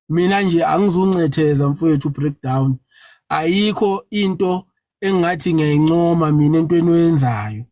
mina nje angizuncetheza mfowethu breakdown. Ayikho into engathi ngiyayincoma mina entweni oyenzayo.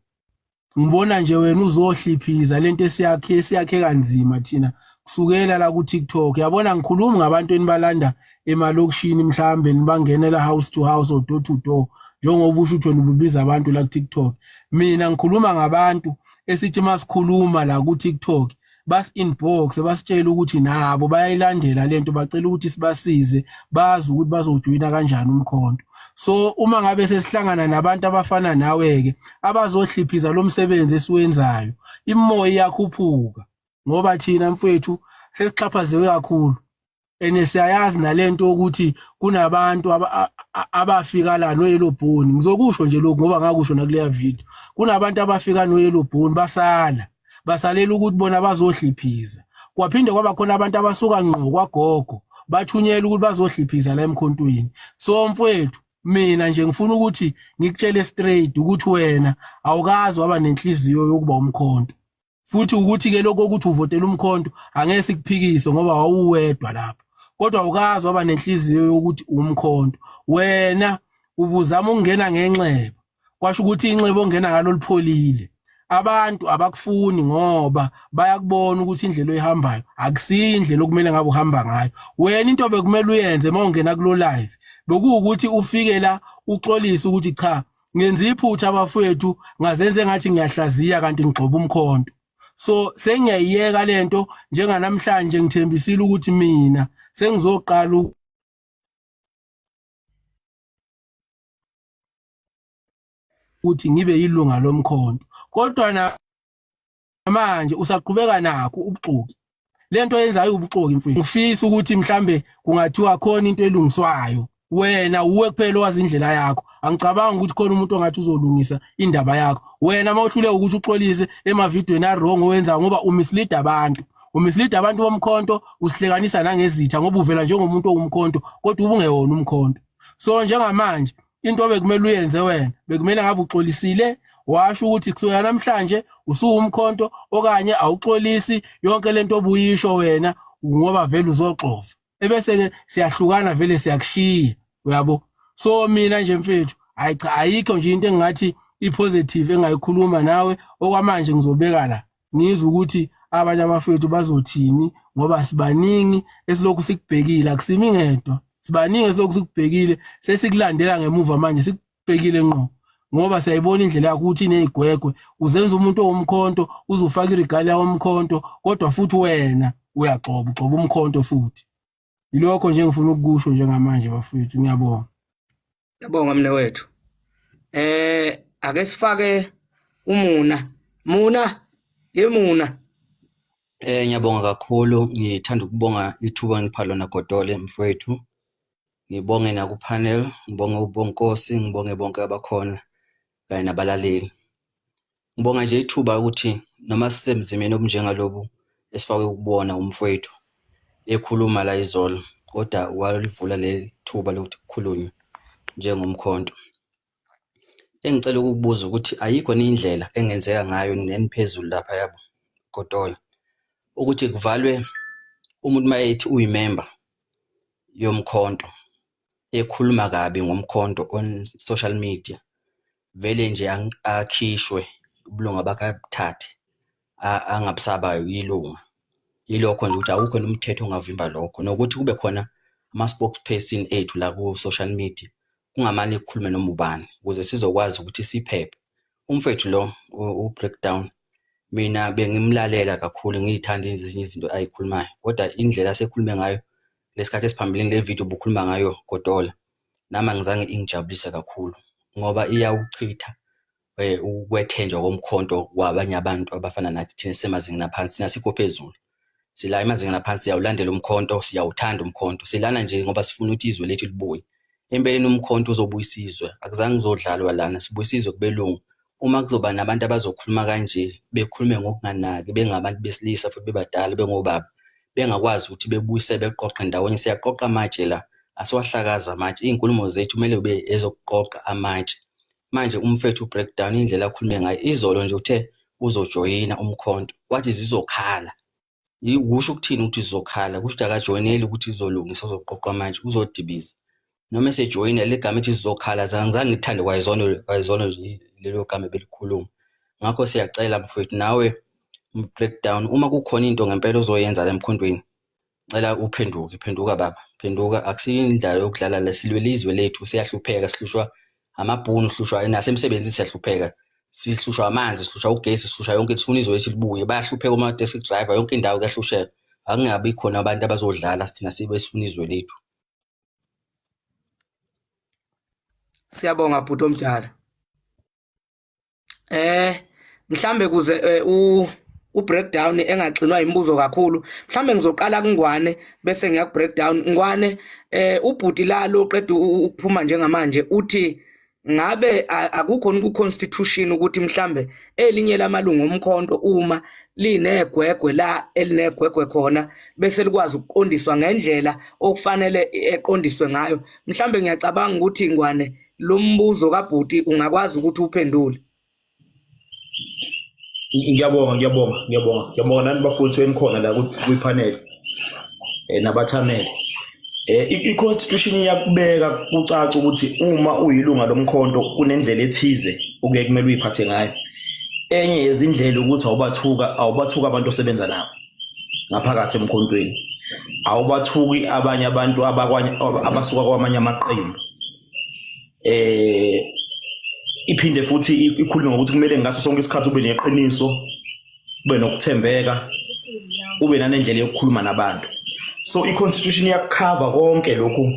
Ngibona nje wena uzohliphiza lento esiyakhe kanzima thina kusukela la ku TikTok. Yabona ngikhuluma ngabantu enibalanda emalokishini mhlambe nibangenela house to house or door to door njengoba usho ukuthi wena ububiza abantu la ku TikTok. Mina ngikhuluma ngabantu esithi masikhuluma la ku TikTok bas inbox basitshela ukuthi nabo bayayilandela lento bacela ukuthi sibasize bazi ukuthi bazojoyina kanjani umkhonto. So uma ngabe sesihlangana nabantu abafana nawe ke abazohliphiza lo msebenzi esiwenzayo imoya iyakhuphuka ngoba thina mfowethu sesixhaphaziwe kakhulu siyayazi nalento ukuthi kunabantu abafika la noyellow bone. Ngizokusho nje lokho ngoba ngakusho nakuleya video. Kunabantu abafika noyellow bone basalela ukuthi bona bazohliphiza. Kwaphinde kwaba khona abantu abasuka ngqo kwagogo bathunyela ukuthi bazohliphiza la emkhontweni. So mfowethu mina nje ngifuna ukuthi ngikutshele straight ukuthi wena awukazi waba nenhliziyo yokuba umkhonto. Futhi ukuthi ke lokho ukuthi uvotela umkhonto angeke sikuphikise ngoba wawuwedwa lapha. Kodwa awukazi waba nenhliziyo yokuthi umkhonto. Wena ubuzama ukungena ngenxeba. Kwasho ukuthi inxeba ongena ngalo lipholile. Abantu abakufuni ngoba bayakubona ukuthi indlela oyihambayo akusindlela okumele ngabe uhamba ngayo. Wena into bekumele uyenze mawungena kulo live bekuwukuthi ufike la uxolisa ukuthi cha ngenza iphutha abafowethu ngazenze ngathi ngiyahlaziya kanti ngigxoba umkhonto. So sengiyayiyeka lento njenganamhlanje ngithembisile ukuthi mina sengizoqala ukuthi ngibe yilunga lomkhonto. Kodwa na manje usaqhubeka nakho ubuxoki. Lento yenzayo ubuxoki mfowethu. Ngifisa ukuthi mhlambe kungathiwa khona into elungiswayo. Wena uwe kuphela wazi indlela yakho. Angicabanga ukuthi khona umuntu ongathi uzolungisa indaba yakho. Wena mawuhlule ukuthi uxolise emavidweni wrong owenza ngoba umislead abantu. Umislead abantu bomkhonto usihlekanisa nangezitha ngoba uvela njengomuntu ongumkhonto kodwa ubungewona umkhonto. So njengamanje into bekumele uyenze wena bekumele ngabe uxolisile washo ukuthi kusuka namhlanje usuwumkhonto okanye awuxolisi yonke lento obuyisho wena ngoba vele uzoxova ebese ke siyahlukana vele siyakushiya uyabo. So mina nje mfethu ayikho nje into engathi ipositive engayikhuluma nawe okwamanje ngizobeka la ngizwe ukuthi abanye abafethu bazothini ngoba sibaningi esilokhu sikubhekile akusimi ngedwa sibaningi esilokhu sikubhekile sesikulandela ngemuva manje sikubhekile ngqo ngoba siyayibona indlela yakho ukuthi inezigwegwe uzenza umuntu owumkhonto uzufaka irigala yomkhonto kodwa futhi wena uyagxoba umkhonto futhi. Yilokho nje ngifuna ukukusho njengamanje bafethu ngiyabonga. Ngiyabonga mne wethu. Ake sifake umuna. Yemuna. Ngiyabonga kakhulu ngithanda ukubonga ithuba ngipha lona Godole mfowethu. Ngibonge naku panel, ngibonge uBonkosi, ngibonge bonke abakhona kanye nabalaleli. Ngibonga nje ithuba ukuthi noma sisemzimeni obunjengalobu esifake ukubona umfowethu ekhuluma la izolo kodwa walivula le thuba lokuthi kukhulunywe njengomkhonto. Engicela ukukubuza ukuthi ayikho indlela engenzeka ngayo neniphezulu lapha yabo Godole ukuthi kuvalwe umuntu mayethi uyimember yomkhonto ekhuluma kabi ngomkhonto on social media vele nje akhishwe ubulunga bakathathe angabusabayo yilunga. Yilokho nje ukuthi awukho nomthetho ongavimba lokho nokuthi kube khona ama spokesperson ethu la ku social media kungamane ukukhulume noma ubani ukuze sizokwazi ukuthi siphephe. Umfethu lo u-breakdown mina bengimlalela kakhulu ngiyithanda ezinye izinto ayikhulumayo kodwa indlela sekhulume ngayo lesikhathi esiphambilini le video obukhuluma ngayo Godola nama ngizange ingijabulise kakhulu ngoba iyawuchitha ukwethenjwa komkhonto kwabanye abantu abafana nathi thina semazingeni aphansi thina sikho phezulu. Sila emazingeni aphansi siyawulandela umkhonto siyawuthanda umkhonto silana nje ngoba sifuna ukuthi izwe lethu libuye. Empeleni umkhonto uzobuyisizwe akuzange uzodlalwa lana sibuyisizwe kubelungu. Uma kuzoba nabantu abazokhuluma kanje bekhulume ngokunganaki bengabantu besilisa futhi bebadala bengobaba bengakwazi ukuthi bebuyise beqoqa ndawonye siyaqoqa amatshe la asiwahlakaza amatshe izinkulumo zethu kumele ube ezokuqoqa amatshe. Manje umfethu breakdown indlela akhulume ngayo izolo nje uthe uzojoyina umkhonto wathi zizokhala Ukusho ukuthini ukuthi sizokhala kusho ukuthi akajoyineli ukuthi izolungisa uzoqoqwa manje uzodibiza noma esejoyina le gama ethi sizokhala angizange ngithande kwayizona lelo gama belikhuluma. Ngakho siyacela mfowethu nawe breakdown uma kukhona into ngempela ozoyenza la emkhondweni cela phenduka baba, phenduka. Akusiyo indlela yokudlala lesilwe izwe lethu, siyahlupheka, sihlushwa amabhunu, sihlushwa nasemsebenzini, siyahlupheka, sihlushwa amanzi, sihlushwa ugesi, sihlushwa yonke into, sifuna izwe lethu libuye. Bayahlupheka uma taxi driver, yonke indawo kuyahlusheka. Akungabi khona abantu abazodlala sithina sibe sifuna izwe lethu. Siyabonga bhuti omdala. Mhlambe kuze breakdown engaxinwa imibuzo kakhulu, mhlambe ngizoqala kungwane bese ngiya ku breakdown. Ngwane, ubhuti la lo qeda ukuphuma njengamanje uthi ngabe akukhona ku constitution ukuthi mhlambe elinye lamalungu omkhonto uma linegwegwe la elinegwegwe khona bese likwazi ukuqondiswa ngendlela okufanele eqondiswe ngayo. Mhlambe ngiyacabanga ukuthi Ngwane lo mbuzo kaBhuti ungakwazi ukuthi uphendule. Ngiyabonga nani bafowethu enikhona la kwi-panel nabathameli. I-constitution iyakubeka kucaca ukuthi uma uyilunga lomkhonto kunendlela ethize okuye kumele uyiphathe ngayo. Enye yezindlela ukuthi awubathuka abantu osebenza nabo ngaphakathi emkhontweni, awubathuki abanye abantu abasuka kwamanye amaqembu. Iphinde futhi ikhuluma ngokuthi kumele ngaso sonke isikhathi ube neqiniso, ube nokuthembeka, ube nanendlela yokukhuluma nabantu. So i-constitution iyakukhava konke lokhu,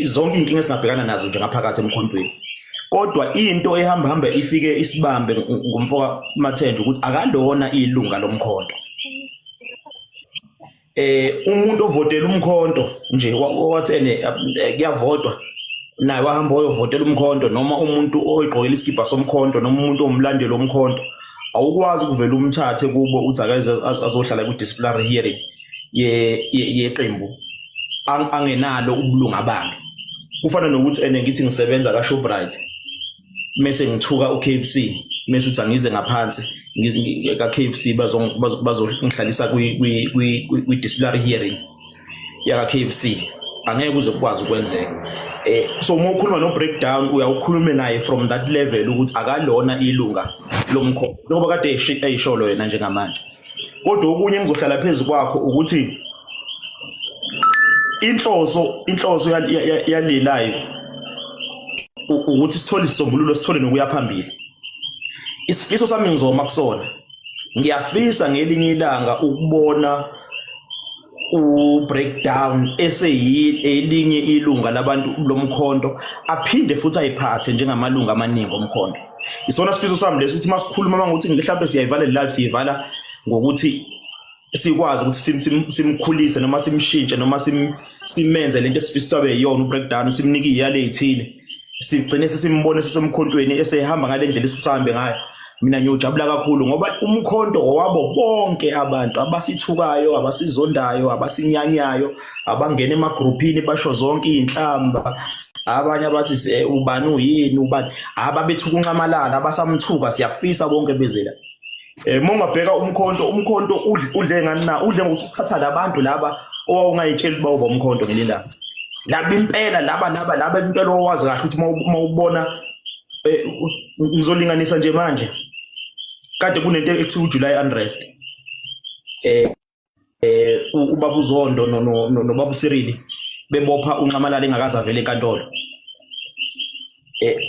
zonke inkinga esingabhekana nazo nje ngaphakathi emkhontweni. Kodwa into ehamba ifike isibambe ngumfoka Mathenjwa ukuthi akalona ilunga lomkhonto. Umuntu ovotela umkhonto nje wathi kuyavotwa naye wahamba oyovotela umkhonto, noma umuntu oyigqokela isikibha somkhonto, noma umuntu omlandeli womkhonto, awukwazi ukuvela umthathe kubo uthi akayeze azohlala ku disciplinary hearing yeqembu angenalo ubulunga balo. Kufana nokuthi ngithi ngisebenza ka Shoprite mase ngithuka uKFC mase uthi angize ngaphansi ka KFC bazongihlalisa kwi disciplinary hearing ya KFC, angeke uzokwazi ukwenzeka. So uma ukhuluma no breakdown uyawukhuluma naye from that level ukuthi akalona ilunga lomkhonto ngoba kade eyisholo yena njengamanje. Kodwa okunye engizohlala phezulu kwakho ukuthi inhloso yale live ukuthi sithole isisombululo, sithole nokuya phambili. Isifiso sami ngizoma kusona, ngiyafisa ngelinye ilanga ukubona u-breakdown elinye ilunga labantu lomkhonto aphinde futhi ayiphathe njengamalunga amaningi omkhonto. Isona sifiso sami leso ukuthi masikhuluma mangokuthi mhlawumbe siyayivala live, siyivala ngokuthi sikwazi ukuthi simkhulise noma simshintshe noma simenze lento esifisa abe yiyona u-breakdown, simnike iyale ezithile, sigcine sesimbone sesemkhontweni esehamba ngale ndlela esihambe ngayo. Mina ngiyojabula kakhulu ngoba umkhonto owabo bonke abantu abasithukayo, abasizondayo, abasinyanyayo, abangena emagroupini basho zonke izinhlamba, abanye abathi ubani uyini ubani, ababethuka uncamalala, abasamthuka, siyafisa bonke bezela. Mongabheka umkhonto udle ngani na, udle ngokuthi uthatha labantu laba owawungayitsheli bawo bomkhonto ngelilanga. Laba impela laba impela owazi kahle ukuthi mawubona ngizolinganisa nje manje kade kunento ekuthiwa uJuly unrest. Ubaba uZondo nobaba uSirili bebopha uncamalala engakaze avele enkantolo.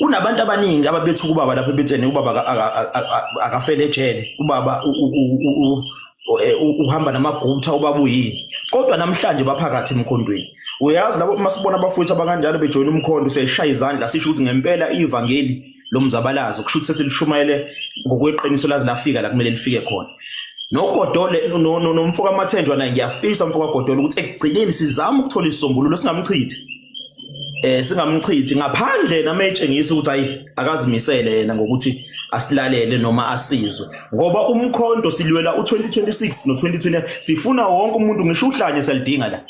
Unabantu abaningi ababethuka ubaba lapha bethene ubaba akafele ejele, ubaba uhamba namagutha ubaba uyini, kodwa namhlanje baphakathi emkhondweni. Uyazi labo masibona abafowethu abakanjalo bejoyina umkhonto siyashaya izandla sisho ukuthi ngempela ivangeli lomzabalazo kusho ukuthi sesilishumayele ngokweqiniso lazi lafika la kumele lifike khona. NoGodole nomfoka Mathenjwa naye ngiyafisa umfoka Godole ukuthi ekugcineni sizama ukuthola isisombululo singamchithi ngaphandle nametshengisa ukuthi hayi akazimisele yena ngokuthi asilalele noma asizwe, ngoba umkhonto silwela u2026 no2020 sifuna wonke umuntu ngisho uhlanje salidinga la.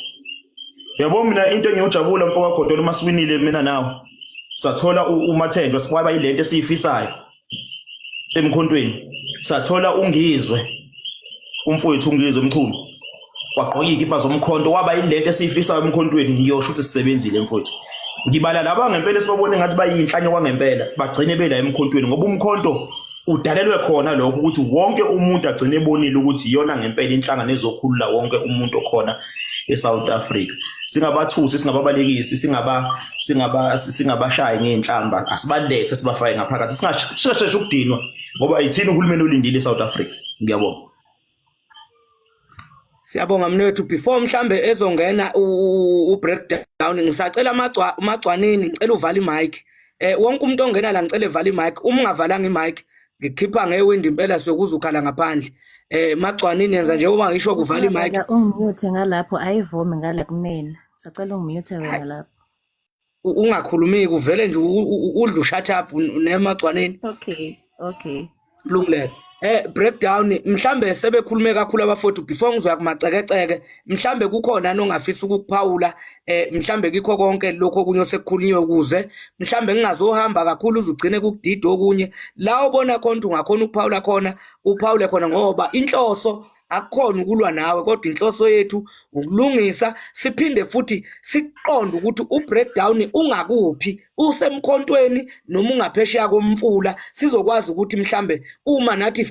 Yabo mina into engiyojabula mfoka Godole masiwinile mina nawe sathola uMathenjwa sikwaba ilento esiyifisayo emkhontweni, sathola ungizwe umfowethu ungizwe Mchunu wagqoka izikipa zomkhonto waba yilento esiyifisayo emkhontweni ngiyosho ukuthi sisebenzile mfowethu. Ngibala laba ngempela esibabone ngathi bayinhlanya kwangempela bagcine bela emkhontweni ngoba umkhonto udalelwe khona lokho ukuthi wonke umuntu agcine ebonile ukuthi iyona ngempela inhlangano ezokhulula wonke umuntu okhona eSouth Africa. Singabathusi singababalekisi singabashayi ngeenhlamba asibalethe sibafake ngaphakathi singasheshe ukudinwa ngoba yithini uhulumeni olindile eSouth Africa. Ngiyabonga. Siyabonga mnethu. Before mhlambe ezongena u-breakdown ngisacela amagcwanini ngicela uvala imic. Wonke umuntu ongena la ngicela evale imic. Uma ungavalanga imic ngikhipha ngewindi impela sokuza ukhala ngaphandle. Magcwanini yenza nje uma ngisho kuvala imic. Ungimute ngalapho ayivumi ngale kumina. Sacela ungimute wena lapho. Ungakhulumi kuvele nje udlu shut up nemagcwanini. Okay. Lungile. Breakdown mhlambe sebekhulume kakhulu abafowethu before ngizoya kumacekeceke mhlambe kukhona nongafisa ukukuphawula mhlambe kikho konke lokho okunye osekukhulunyiwe ukuze mhlambe ngingazohamba kakhulu uzugcine kukudida okunye la ubona khona ungakhona ukuphawula khona uphawule khona ngoba inhloso akukhona ukulwa nawe kodwa inhloso yethu ukulungisa siphinde futhi siqonde ukuthi ubreakdown ungakuphi usemkhontweni noma ungaphesheya komfula sizokwazi ukuthi mhlambe uma nathi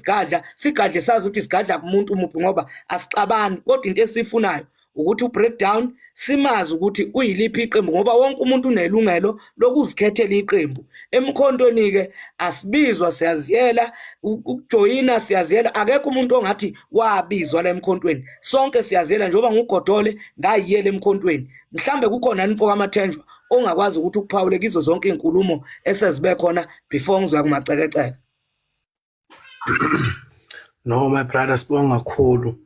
sigadle sazi ukuthi sigadla kumuntu umuphi ngoba asixabani kodwa into esifunayo ukuthi ubreakdown simazi ukuthi uyiliphi iqembu ngoba wonke umuntu unelungelo lokuzikhethela iqembu emkhontweni ke asibizwa siyaziyela ukujoyina siyaziyela akekho umuntu ongathi wabizwa la emkhontweni sonke siyaziyela njengoba ngugodole ngayiyela emkhontweni mhlambe kukhona imfoko amathenjwa ongakwazi ukuthi ukuphawule kizo zonke izinkulumo esezibe khona before ngizoya kumacekeceke. No my brother sibonga kakhulu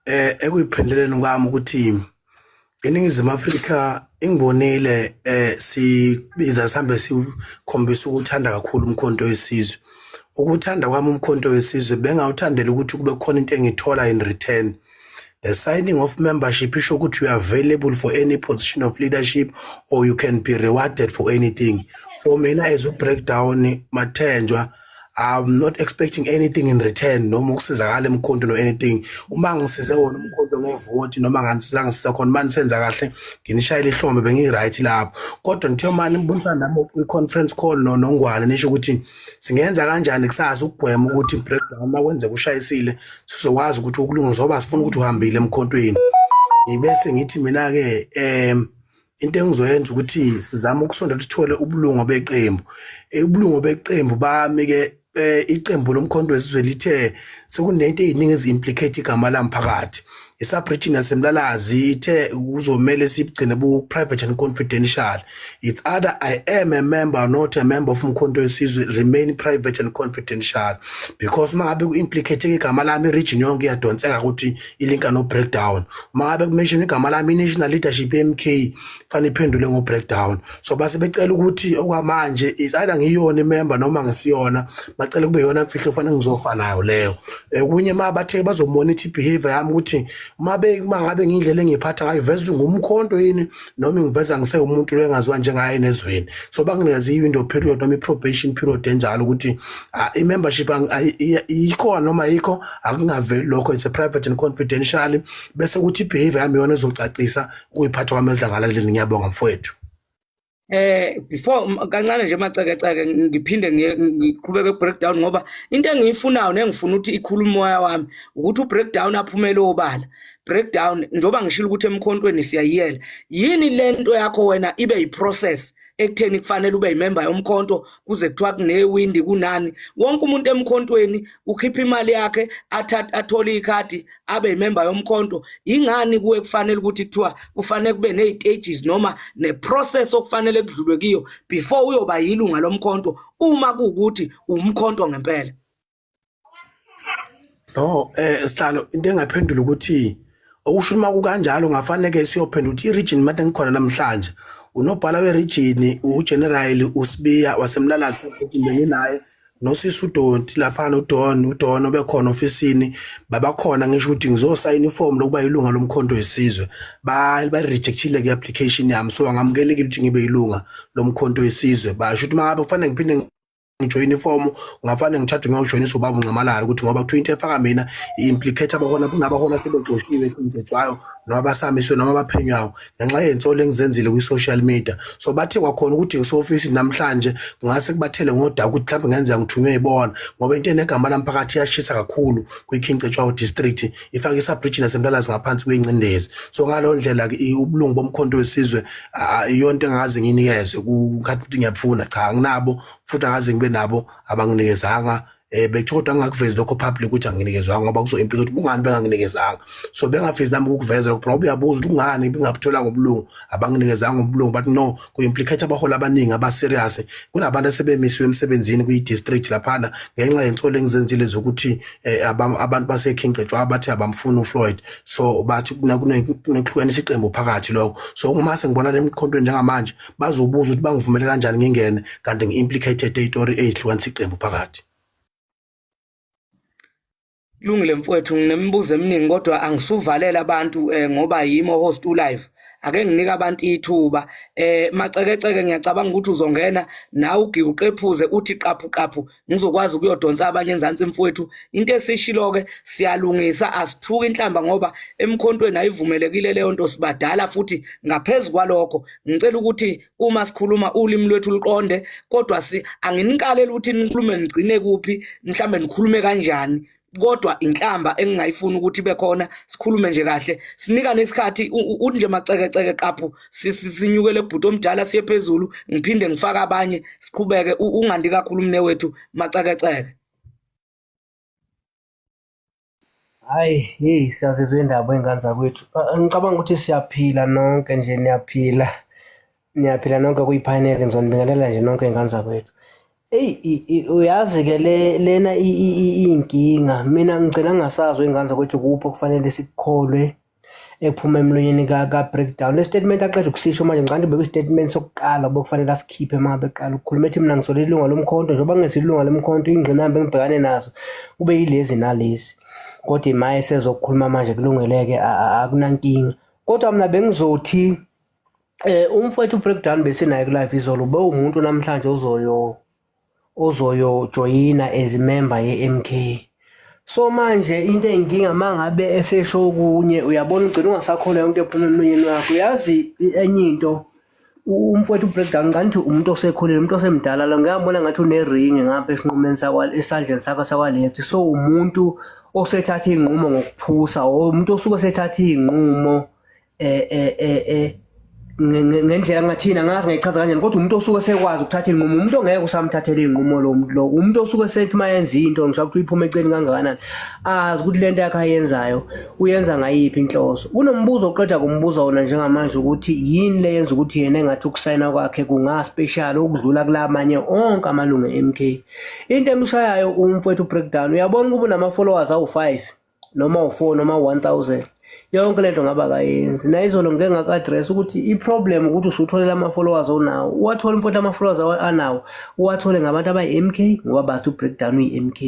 ekuyiphendeleni kwami ukuthi eNingizimu Afrika ingibonile sibiza sihambe sikhombisa ukuthanda kakhulu umkhonto wesizwe. Ukuthanda kwami umkhonto wesizwe bengawuthandela ukuthi kube khona into engithola in return. The signing of membership isho ukuthi you are available for any position of leadership or you can be rewarded for anything. For mina as a breakdown mathenjwa I'm not expecting anything in return noma ukusizakala emkhonto no anything. Uma ngisize wona umkhonto ngevote noma ngisiza khona manje senza kahle nginishayile ihlombe bengiright lapho. Kodwa ngithe manje ngibonisa nami ku conference call noNongwane nisho ukuthi singenza kanjani kusasa ukugwema ukuthi breakdown makwenze kushayisile sizokwazi ukuthi ukulunga zoba sifuna ukuthi uhambile emkhontweni. Ngibese ngithi mina ke into engizoyenza ukuthi sizama ukusonda sithole ubulungu beqembu. Ubulungu beqembu bami ke iqembu lomkhonto wesizwe lithe sekunento eziningi eziimplicate igama lami phakathi. Isabridging yasemlalazi ithe kuzomela sibugcine bu private and confidential. It's either I am a member or not a member of umkhonto wesizwe remain private and confidential because mangabe ku-implicate igama lami region yonke iyadonseka ukuthi ilinka no breakdown. Mangabe kumention igama lami national leadership MK fanele iphendule ngo breakdown. So base becela ukuthi okwamanje is either ngiyona member noma ngisiyona bacela kube yona mfihlo fanele ngizofa nayo leyo. Kunye mabathe bazomonitor behavior yami ukuthi mangabe ngindlela engiphatha ngayo vese ukuthi ngumkhonto yini noma ngiveza ngise umuntu lo engaziwa njengaye nezweni. So banginikeza i-window period noma i-probation period enjalo ukuthi i-membership ikhona noma yikho akungaveli lokho it's a private and confidential bese ukuthi i-behavior yami yona ezocacisa ukuyiphatha kwami ezidlangalaleni. Ngiyabonga mfowethu. Before kancane nje macekeceke ngiphinde ngiqhubeke breakdown ngoba into engiyifunayo nengifuna ukuthi ikhuluma moya wami ukuthi ubreakdown aphumele obala. Breakdown njoba ngishilo ukuthi emkhontweni siyayiyela yini lento yakho wena ibe yiprocess ekutheni kufanele ube yimember yomkhonto kuze kuthiwa kunewindi kunani wonke umuntu emkhontweni ukhipha imali yakhe athola ikhadi abe yimember yomkhonto. Ingani kuwe kufanele ukuthi kuthiwa kufanele kube nezitages noma neprocess okufanele kudlulwe kiyo before uyoba yilunga lomkhonto uma kuukuthi umkhonto ngempela? No sihlalo into engaphendula ukuthi okusho uma kukanjalo ngafanele ke siyophendula ukuthi i-region manje ngikhona namhlanje unobhala we-region uGeneral uSibiya wasemlalazi ukuthi naye nosisi uDonti lapha uDon obekhona ofisini babakhona ngisho ukuthi ngizosayina iform lokuba ilunga lomkhonto wesizwe ba rejectile ke application yami so angamukeleki ukuthi ngibe ilunga lomkhonto wesizwe basho ukuthi mangabe kufanele ngiphinde ngijoyina ifomu ungafane ngithathe ngiyojoyinisa ubaba uNcamalala ukuthi ngoba kuthiwa into efaka mina i-implicate abahona sebexoshiwe kumthethwayo noma basamiswe noma baphenywayo ngenxa yensolo engizenzile kwi-social media. So bathe kwakhona ukuthi ngisofisi namhlanje ngase kubathele ngodaba ukuthi mhlawumbe ngenzeka ngithunywe yibona ngoba into enegama lamphakathi yashisa kakhulu kwi-King district ifaka isabridge nasemlalazi ngaphansi kwencindezi. So ngalo ndlela ubulungu bomkhonto wesizwe iyonto engaze nginikeze ukhathi ukuthi ngiyafuna cha anginabo futhi angaze ngibe nabo abanginikezanga bekuthoda ngakuvezi lokho public ukuthi anginikezwanga ngoba kuzo-implicate ukuthi kungani benganginikezanga. So bengafezi nami ukuveza lokho probably uyabuza ukuthi kungani bengabutholanga ubulungu abanginikezanga ubulungu but no ku-implicate abaholi abaningi abaserious kunabantu asebemisiwe emsebenzini kwi-district laphana ngenxa yensolo engizenzile zokuthi abantu base-King bathi abamfuna uFloyd. So bathi kunekuhlukanisa iqembu phakathi lokho. So uma sengibona lemkhontweni njengamanje bazobuza ukuthi bangivumele kanjani ngingene kanti ngi-implicated istory eyihlukanisa iqembu phakathi. Lungile mfowethu nginemibuzo eminingi kodwa angisuvalela abantu ngoba yimo host live ake nginike abantu ithuba macekeceke ngiyacabanga ukuthi uzongena nawe uqephuze uthi qaphu ngizokwazi ukuyodonsa abanye enzansi mfowethu into esishilo ke siyalungisa asithuki inhlamba ngoba emkhontweni ayivumelekile leyo nto sibadala futhi ngaphezulu kwalokho ngicela ukuthi uma sikhuluma ulimi lwethu luqonde kodwa anginikalela ukuthi nikhulume nigcine kuphi mhlambe nikhulume kanjani kodwa inhlamba engingayifuna ukuthi ibe khona sikhulume nje kahle sinika nesikhathi uthi nje macekeceke qaphu sinyukele ebhuti omdala siye phezulu ngiphinde ngifaka abanye siqhubeke ungandi kakhulu mne wethu macekeceke. Hayi siyazizwa indaba engane zakwethu ngicabanga ukuthi siyaphila nonke nje niyaphila nonke kuyipanel ngizonibingelela nje nonke ingane zakwethu. Uyazi ke lena inkinga mina ngicela ngingasazi ingane zakwethu kuphi okufanele sikukholwe ephuma emlonyeni ka breakdown. Le statement aqeda ukusisho manje ngicela beke statement sokuqala bokufanele asikhiphe manje beqala ukukhuluma ethi mina ngisolele ilunga lomkhonto njengoba ngesilunga lomkhonto ingqinamba engibhekane nazo kube yilezi nalezi kodwa imaye sezokukhuluma manje kulungeleke akunankinga kodwa mina bengizothi umfowethu breakdown besinayo live izolo ube umuntu namhlanje ozoyojoyina as member ye-MK. So manje into enginga mangabe esesho okunye uyabona ugcina ungasakholwa into ephuma emlonyeni wakho. Uyazi enye into umfowethu breakdown ngathi umuntu osekhulile umuntu osemdala lo ngiyabona ngathi unering ngapha esinqumeni esandleni sakho sakwaleft. So umuntu osethatha inqumo ngokuphusa umuntu osuke sethatha inqumo ngendlela ngathina ngazi ngayichaza kanjani kodwa umuntu osuke sekwazi ukuthatha inqumo umuntu ongeke usamthathele inqumo lo umuntu osuke sethi mayenza into ngisho ukuthi uyiphuma eceni kangakanani azi ukuthi lento yakhe ayenzayo uyenza ngayiphi inhloso. Kunombuzo oqeda kumbuza wona njengamanje ukuthi yini le yenza ukuthi yena engathi ukusayina kwakhe kunga special ukudlula kulamanye onke amalungu e-MK. Into emshayayo umfowethu breakdown uyabona kuba nama followers awu5 noma u4 noma 1000 yonke lento ngaba kayenzi na izolo ngeke ngaka-address ukuthi i-problem ukuthi usutholela ama-followers onawo uwathole mfowethu ama-followers anawo uwathole ngabantu abayi-MK ngoba bathi u-breakdown uyi-MK.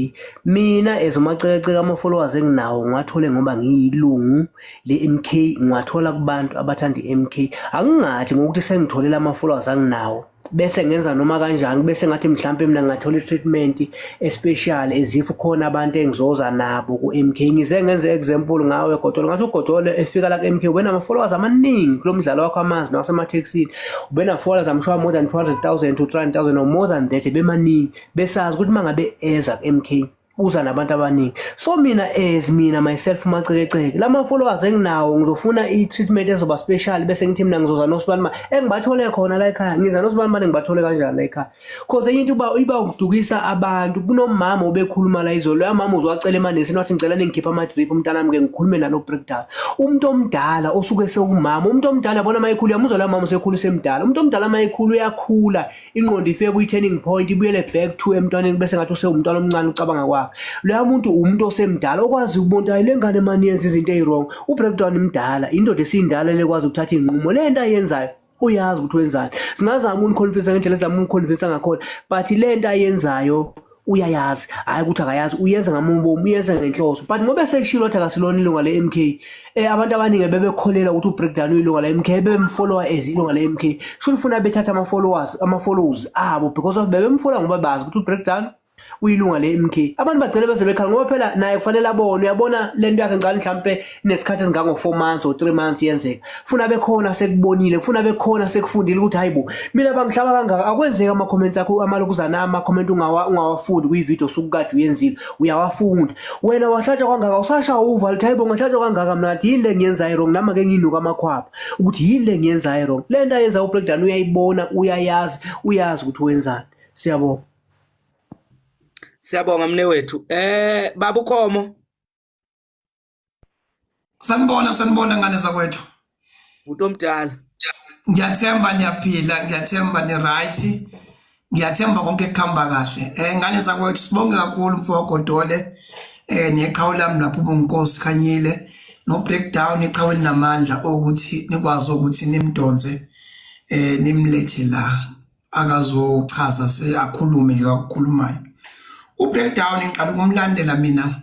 Mina as umacekeceke ama-followers enginawo ngiwathole ngoba ngiyilungu le-MK ngiwathola kubantu abathanda i-MK. Angingathi ngokuthi sengitholela ama-followers anginawo bese ngenza noma kanjani bese ngathi mhlambe mina ngathola i-treatment especial as if khona abantu engizoza nabo ku-MK. Ngize ngenze example ngawe Godole ngathi uGodole efika la ku-MK ubena ama-followers amaningi kulo mdlalo wakho amanzi nawasemathekisini ubena followers I'm sure more than 200,000 to 300,000 or more than that bemaningi besazi ukuthi mangabe eza ku-MK uza nabantu abaningi. So mina myself macekeceke lama followers enginawo ngizofuna i-treatment ezoba special bese ngithi mina ngizoza noSibanima engibathole khona la ekhaya ngiza noSibanima ngibathole kanjani la ekhaya cause into iba ukudukisa abantu. Kunomama obekhuluma la izolo lo mama uzwacela emanesi wathi ngicela ningikhipha ama-drip umntanami ke ngikhulume nalo breakdown. Umuntu omdala osuke sekumama umuntu omdala yabona mayikhulu yamuzwa la mama usekhulu semdala umuntu omdala mayikhulu uyakhula ingqondo ifike kuyi-turning point ibuyele back to emntwaneni bese ngathi usewumntwana omncane ucabanga kwakhe. Lo muntu umuntu osemdala okwazi ukubona ile ngane manje yenza izinto ezirong. uBreakdown imdala indoda esindala lekwazi ukuthatha inqumo lento ayenzayo uyazi ukuthi wenzani. Singazama uniconvince ngendlela ezama uniconvince ngakhona but lento ayenzayo uyayazi hayi ukuthi akayazi uyenza ngamumbomu uyenza ngenhloso but ngoba seshilo wathi akasilona ilunga le-MK abantu abaningi bebekholela ukuthi uBreakdown uyilunga le-MK bebemfollowa as ilunga le-MK sho ufuna bethatha ama-followers abo because of bebemfollowa ngoba bazi ukuthi uBreakdown uyilunga le-MK abantu bagcine beze bekhala ngoba phela naye kufanele abone uyabona lento yakhe ngani mhlambe nesikhathi esingango-4 months or 3 months yenzeka funa bekhona sekubonile kufuna bekhona sekufundile ukuthi hayibo mina bangihlaba kangaka akwenzeka ama-comments akho amalokuzana ama-comment ungawafundi kwividiyo sukukade uyenzile uyawafunda wena wahlatshwa kangaka usasha uva lithi hayibo ngahlatshwa kangaka mna ngathi yini le ngiyenzayo wrong nama ke nginuka amakhwapha ukuthi yini le ngiyenzayo wrong le nto ayenza uBreakdown uyayibona uyazi ukuthi wenzani siyabonga. Siyabonga mnewethu. Baba uKhomo. Sanibona ngane zakwethu. Utomdala. Ngiyathemba niyaphila, ngiyathemba ni right. Ngiyathemba konke kuhamba kahle. Ngane zakwethu sibonge kakhulu mfowethu neqhawe lami lapho uBonkosi Khanyile no Breakdown iqhawe linamandla ukuthi nikwazi ukuthi nimdonse nimlethe la akazochaza akhulume nje akukhulumayo. uBreakdown ngiqala ukumlandela mina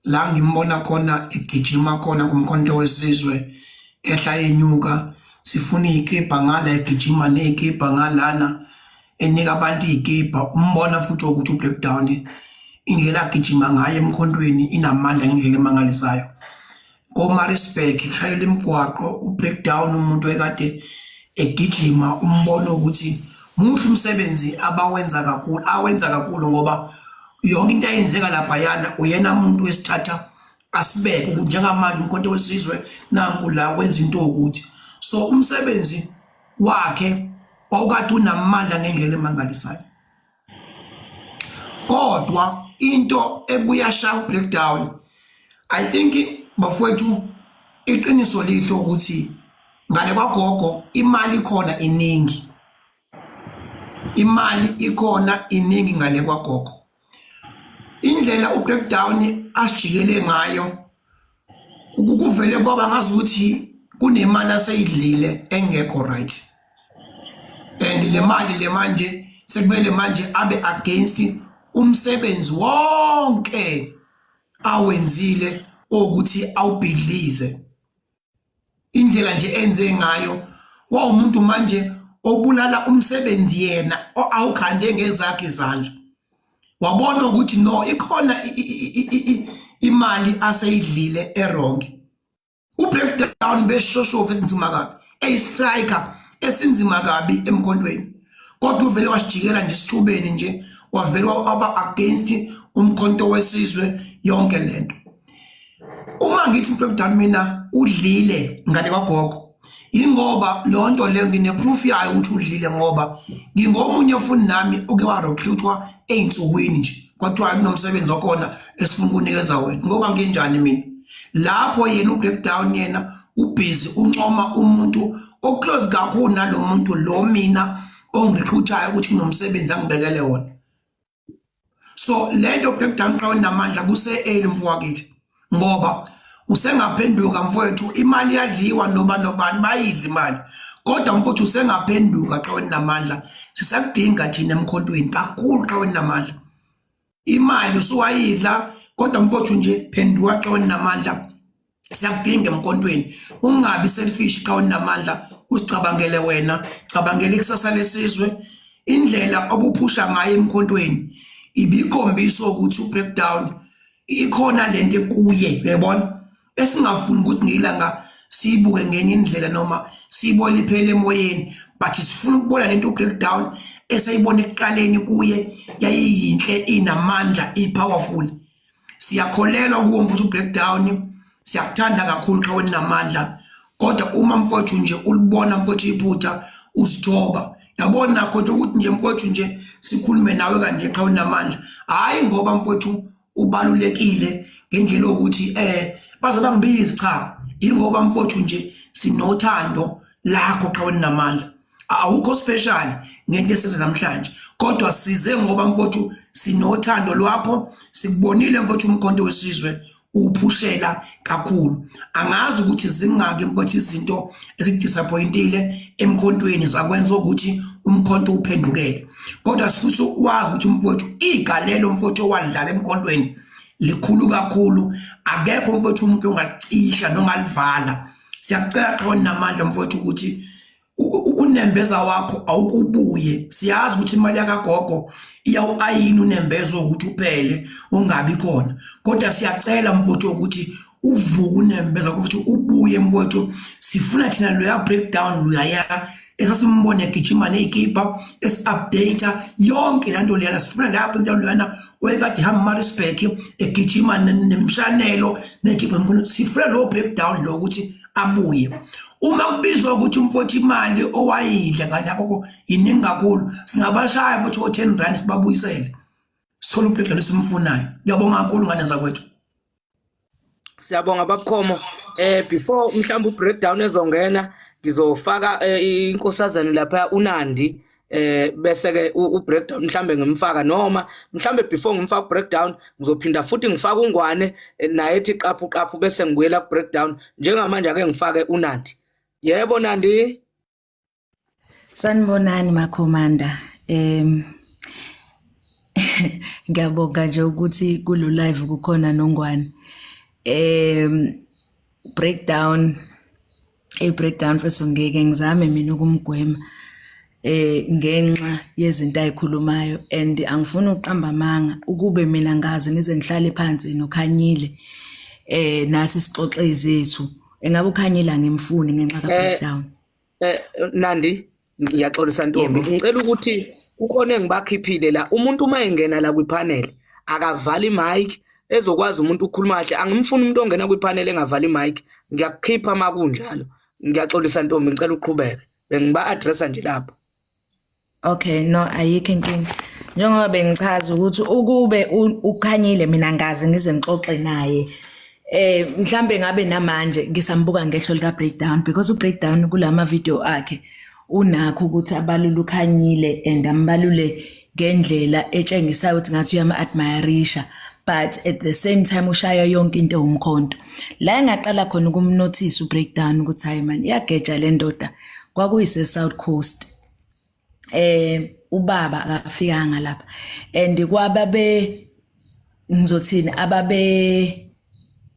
la ngimbona khona egijima khona kumkhonto wesizwe ehla yenyuka sifuna ikipa ngala egijima nekipa ngalana enika abantu ikipa umbona futhi ukuthi uBreakdown indlela agijima ngayo emkhontweni inamandla ngendlela emangalisayo koMaritzburg ekhayela imgwaqo uBreakdown umuntu ekade egijima umbona ukuthi muhle umsebenzi awenza kakhulu ngoba yonke into ayenzeka lapha yana uyena umuntu wesithatha asibeke ukuthi njengamanje umkhonto wesizwe nanku la wenza into ukuthi so umsebenzi wakhe wawukade unamandla ngendlela emangalisayo kodwa into ebuyasha uBreakdown I think bafowethu iqiniso lihle ukuthi ngale kwagogo imali khona iningi ngale kwagogo indlela uBreakdown asijikele ngayo ukuvele kwaba ngazuthi kunemali aseyidlile engekho right and le manje sekumele manje abe against umsebenzi wonke awenzile ukuthi awubhidlize indlela nje enze ngayo umuntu manje obulala umsebenzi yena awukhande ngezakhe izandla wabona ukuthi no ikhona imali aseyidlile errong uBreakdown beshoshofu esinzima kabi striker esinzima kabi emkhontweni kodwa uvele wasijikela nje isithubeni nje wavele waba against umkhonto wesizwe yonke lento uma ngithi uBreakdown mina udlile ngale kwagogo ingoba lonto leyo ngineproof yayo ukuthi udlile ngoba ngingomunye futhi nami oke wa recruitwa einsukwini nje kwathiwa kunomsebenzi okona esifuna ukunikeza wena ngoba ngenjani mina lapho yena uBreakdown yena ubusy uncoma umuntu oclose kakhulu nalomuntu lo mina ongirecruitayo ukuthi kunomsebenzi angibekele wona so lento uBreakdown xa unamandla kuse mfowethu ngoba usengaphenduka mfowethu imali yadliwa nobani bayidla imali kodwa mfowethu usengaphenduka xa unamandla sisakudinga thina emkhontweni kakhulu xa unamandla imali usuwayidla kodwa mfowethu nje phenduka xa unamandla siyakudinga emkhontweni ungabi selfish xa unamandla usicabangele wena cabangela ikusasa lesizwe indlela obuphusha ngayo emkhontweni ibikhombisa ukuthi uBreakdown ikhona lento kuye uyabona esingafuni ukuthi ngilanga sibuke ngenye indlela noma sibone iphele emoyeni but sifuna ukubona lento uBreakdown esayibona ekuqaleni kuye yayiyinhle inamandla ipowerful siyakholelwa kuwo mfuthu uBreakdown siyakuthanda kakhulu xa wenamandla kodwa uma mfowethu nje ulibona mfowethu iphutha usithoba yabona nakho ukuthi nje mfowethu nje sikhulume nawe kanje xa wenamandla hayi ngoba mfowethu ubalulekile ngendlela ukuthi baze bangibize cha ingoba mfowethu nje sinothando lakho xa wenamandla awukho special ngento eseze namhlanje kodwa size ngoba mfowethu sinothando lwakho sikubonile mfowethu umkhonto wesizwe uphushela kakhulu. Angazi ukuthi zingaki mfowethu izinto ezikudisappointile emkhontweni zakwenza ukuthi umkhonto uphendukele. Kodwa sifisa ukwazi ukuthi mfowethu igalelo mfowethu owadlala emkhontweni likhulu kakhulu. Akekho mfowethu umuntu ongalicisha nongalivala. Siyakucela xhona namandla mfowethu ukuthi unembeza wakho awukubuye. Siyazi ukuthi imali yakagogo ayini unembezo ukuthi uphele ungabi khona. Kodwa siyacela mfowethu ukuthi uvuke unembeza ukuthi ubuye mfowethu. Sifuna thina loya breakdown loya esasimbone egijima nezikipa esi-update yonke lanto leyana. Sifuna lapho into leyana oyekade hamba Maritzburg egijima nemshanelo nezikipa emkhulu. Sifuna lo breakdown lo ukuthi abuye. Uma kubizwa ukuthi mfowethu imali owayidla ngalapho iningi kakhulu, singabashaya mfowethu o10 rand sibabuyisele. Sithola ubreakdown esimfunayo. Ngiyabonga kakhulu ngane zakwethu. Siyabonga babukhomo. Before mhlawumbe ubreakdown ezongena ngizofaka inkosazana lapha uNandi bese ke ubreakdown mhlambe ngimfaka noma mhlambe before ngimfaka ubreakdown ngizophinda futhi ngifaka uNgwane naye ethi qaphu bese ngibuyela kubreakdown. Njengamanje ake ngifake uNandi. Yebo Nandi. Sanibonani makhomanda. Ngiyabonga nje ukuthi kulo live kukhona noNgwane. Breakdown futhi ngeke ngizame mina ukumgwema ngenxa yezinto ayikhulumayo and angifuni uqamba amanga ukube mina ngazi ngize ngihlale phansi noKhanyile nasi sixoxe izethu. Engabe uKhanyile angimfuni ngenxa ka breakdown. Nandi ngiyaxolisa Ntombi. Ngicela ukuthi kukhona engibakhiphile la umuntu uma engena la kwipanel akavala imic ezokwazi umuntu ukukhuluma kahle. Angimfuni umuntu ongena kwipanel engavala imic. Ngiyakukhipha makunjalo. Ngiyaxolisa Ntombi ngicela uqhubeke. Bengiba addressa nje lapho. Okay, no ayikho inkinga. Njengoba bengichaza ukuthi ukube uKhanyile mina ngazi ngize ngixoxe naye. Mhlambe ngabe namanje ngisambuka ngehlo lika breakdown because ubreakdown kulama video akhe unakho ukuthi abalule uKhanyile and ambalule ngendlela etshengisayo ukuthi ngathi uyama admireisha. But at the same time ushaya yonke into umkhonto. La engaqala khona ukumnotice ubreakdown ukuthi hayi man iyageja le ndoda kwakuyise South Coast. Ubaba akafikanga lapha and kwababe ngizothini ababe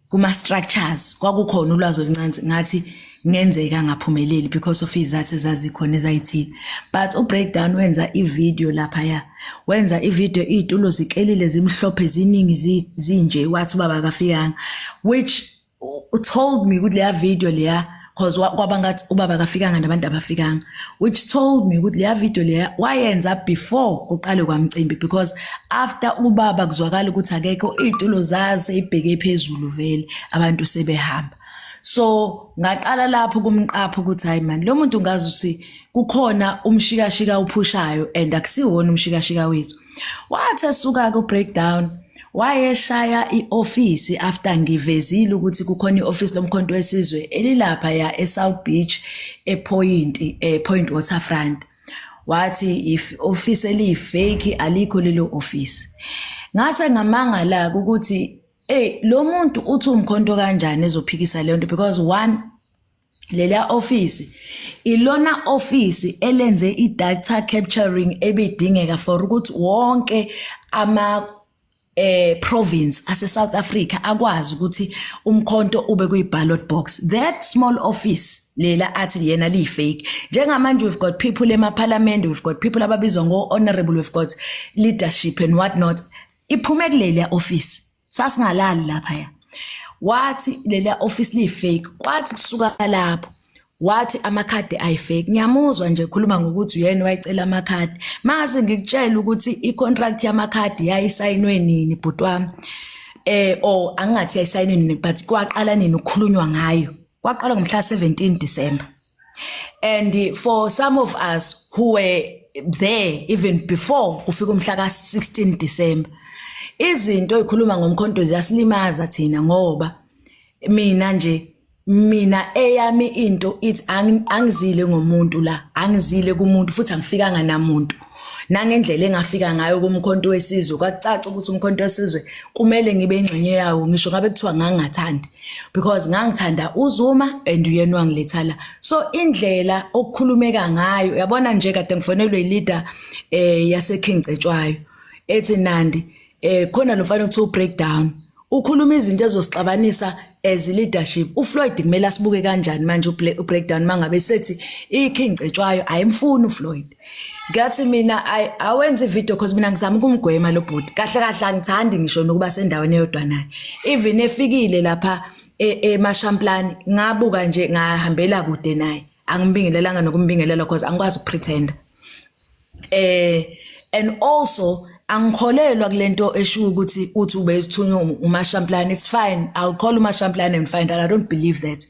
kuma structures kwakukhona ulwazi oluncane ngathi ngenzeka ngaphumeleli because of izathu ezazikhona ezayithini. But ubreakdown wenza ivideo lapha ya wenza ivideo izitulo zikelile zimhlophe ziningi zinje wathi ubaba akafikanga, which told me ukuthi leya video leya because kwabangathi ubaba akafikanga nabantu abafikanga, which told me ukuthi leya video leya wayenza before kuqale kwamcimbi because after ubaba kuzwakala ukuthi akekho izitulo zaze ibheke phezulu vele abantu sebehamba. So ngaqala lapho kumqapho ukuthi hayi man lo muntu ngazi ukuthi kukhona umshikashika uphushayo and akusiwona umshikashika wethu. Wathi esuka ku breakdown wayeshaya ioffice after ngivezile ukuthi kukhona ioffice lomkhonto wesizwe elilapha ya eSouth Beach ePoint Waterfront. Wathi if office elifake alikho lelo office. Ngase ngamanga la ukuthi lo muntu uthi umkhonto kanjani ezophikisa le nto because one leya office ilona office elenze i-data capturing ebidingeka for ukuthi wonke ama province ase South Africa akwazi ukuthi umkhonto ube kuyi-ballot box. That small office lela athi yena li-fake. Njengamanje we've got people ema-parliament, we've got people ababizwa ngo-honorable, we've got leadership and what not. Iphume kuleya office sasingalali lapha ya. Wathi leya office li-fake. Kwathi kusuka lapho wathi amakhadi ayifake. Ngiyamuzwa nje khuluma ngokuthi uyena wayicela amakhadi. Mase ngikutshela ukuthi i-contract yamakhadi yayisayinwe nini butwami. Angathi yayisayinwe nini but kwaqala nini ukukhulunywa ngayo. Kwaqala ngomhla 17 December. And for some of us who were there even before kufika umhla ka 16 December. Izinto ezikhuluma ngomkhonto ziyasilimaza thina ngoba mina eyami into ithi angizile ngomuntu la, angizile kumuntu futhi angifikanga namuntu. nangendlela engafika ngayo kumkhonto wesizwe kwacaca ukuthi umkhonto wesizwe kumele ngibe ingxenye yawo ngisho ngabe kuthiwa ngangathandi because ngangithanda uZuma and uyena wangiletha la so indlela okukhulumeka ngayo yabona nje kade ngifonelwe ileader yase King Cetshwayo ethi Nandi khona lo mfana uthi breakdown ukhuluma izinto ezosixabanisa as leadership uFloyd kumele asibuke kanjani manje ubreakdown mangabe sethi iKing Cetshwayo ayimfuni uFloyd ngathi mina awenze video because mina ngizama ukumgwema lo bhuti kahle kahle angithandi ngisho nokuba sendaweni eyodwa naye even efikile lapha eMashamplani ngabuka nje ngahambela kude naye angimbingelelanga nokumbingelela because angikwazi ukupretenda and also angikholelwa kulento esho ukuthi uthi ubethunywa uMashamplani it's fine I'll call uMashamplani and find out I don't believe that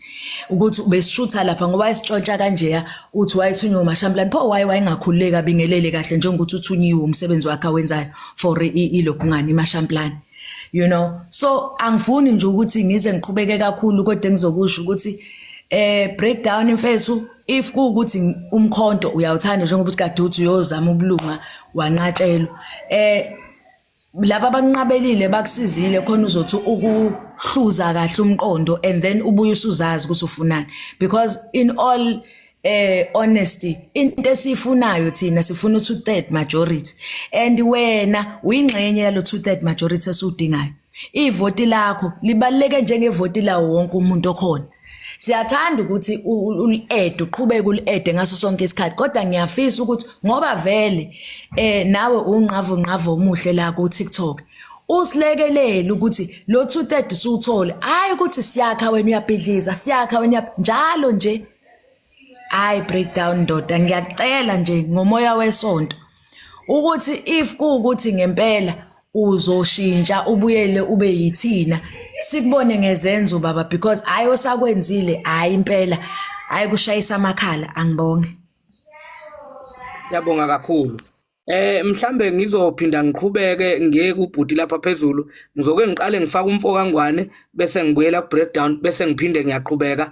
ukuthi ubesishutha lapha ngoba isitshontsha kanje uthi wayethunywa uMashamplani pho wayengakhululeka bingelele kahle njengokuthi uthunyiwe umsebenzi wakhe awenzayo for ilokhu ngani iMashamplani you know so angifuni nje ukuthi ngize ngiqhubeke kakhulu kodwa ngizokusho ukuthi breakdown mfethu if kuukuthi umkhonto uyawuthanda njengoba kade uthi uyozama ubulunga wanqatshelwa laba abanqabelile bakusizile khona uzothi ukuhluza kahle umqondo and then ubuye usuzazi ukuthi ufunani because in all honesty into esifunayo thina sifuna u2/3 majority and wena uyingxenye yalo 2/3 majority esudingayo ivoti lakho libaleke njengevoti lawo wonke umuntu okhona siyathanda ukuthi ul-add uqhubeke ul-add ngaso sonke isikhathi kodwa ngiyafisa ukuthi ngoba vele nawe ungqavo omuhle la ku TikTok usilekelele ukuthi lo 2/3 suthole hayi ukuthi siyakha wena uyabhidliza siyakha wena njalo nje hayi breakdown ndoda ngiyacela nje ngomoya wesonto ukuthi if kuukuthi ngempela uzoshintsha ubuyele ube yithina sikubone ngezenzo baba because ayo sakwenzile hayi impela hayi kushayisa amakhala angibonge Ngiyabonga kakhulu mhlambe ngizophinda ngiqhubeke ngiye kubhuti lapha phezulu ngizoke ngiqale ngifaka umfoka ngwane bese ngibuyela ku breakdown bese ngiphinde ngiyaqhubeka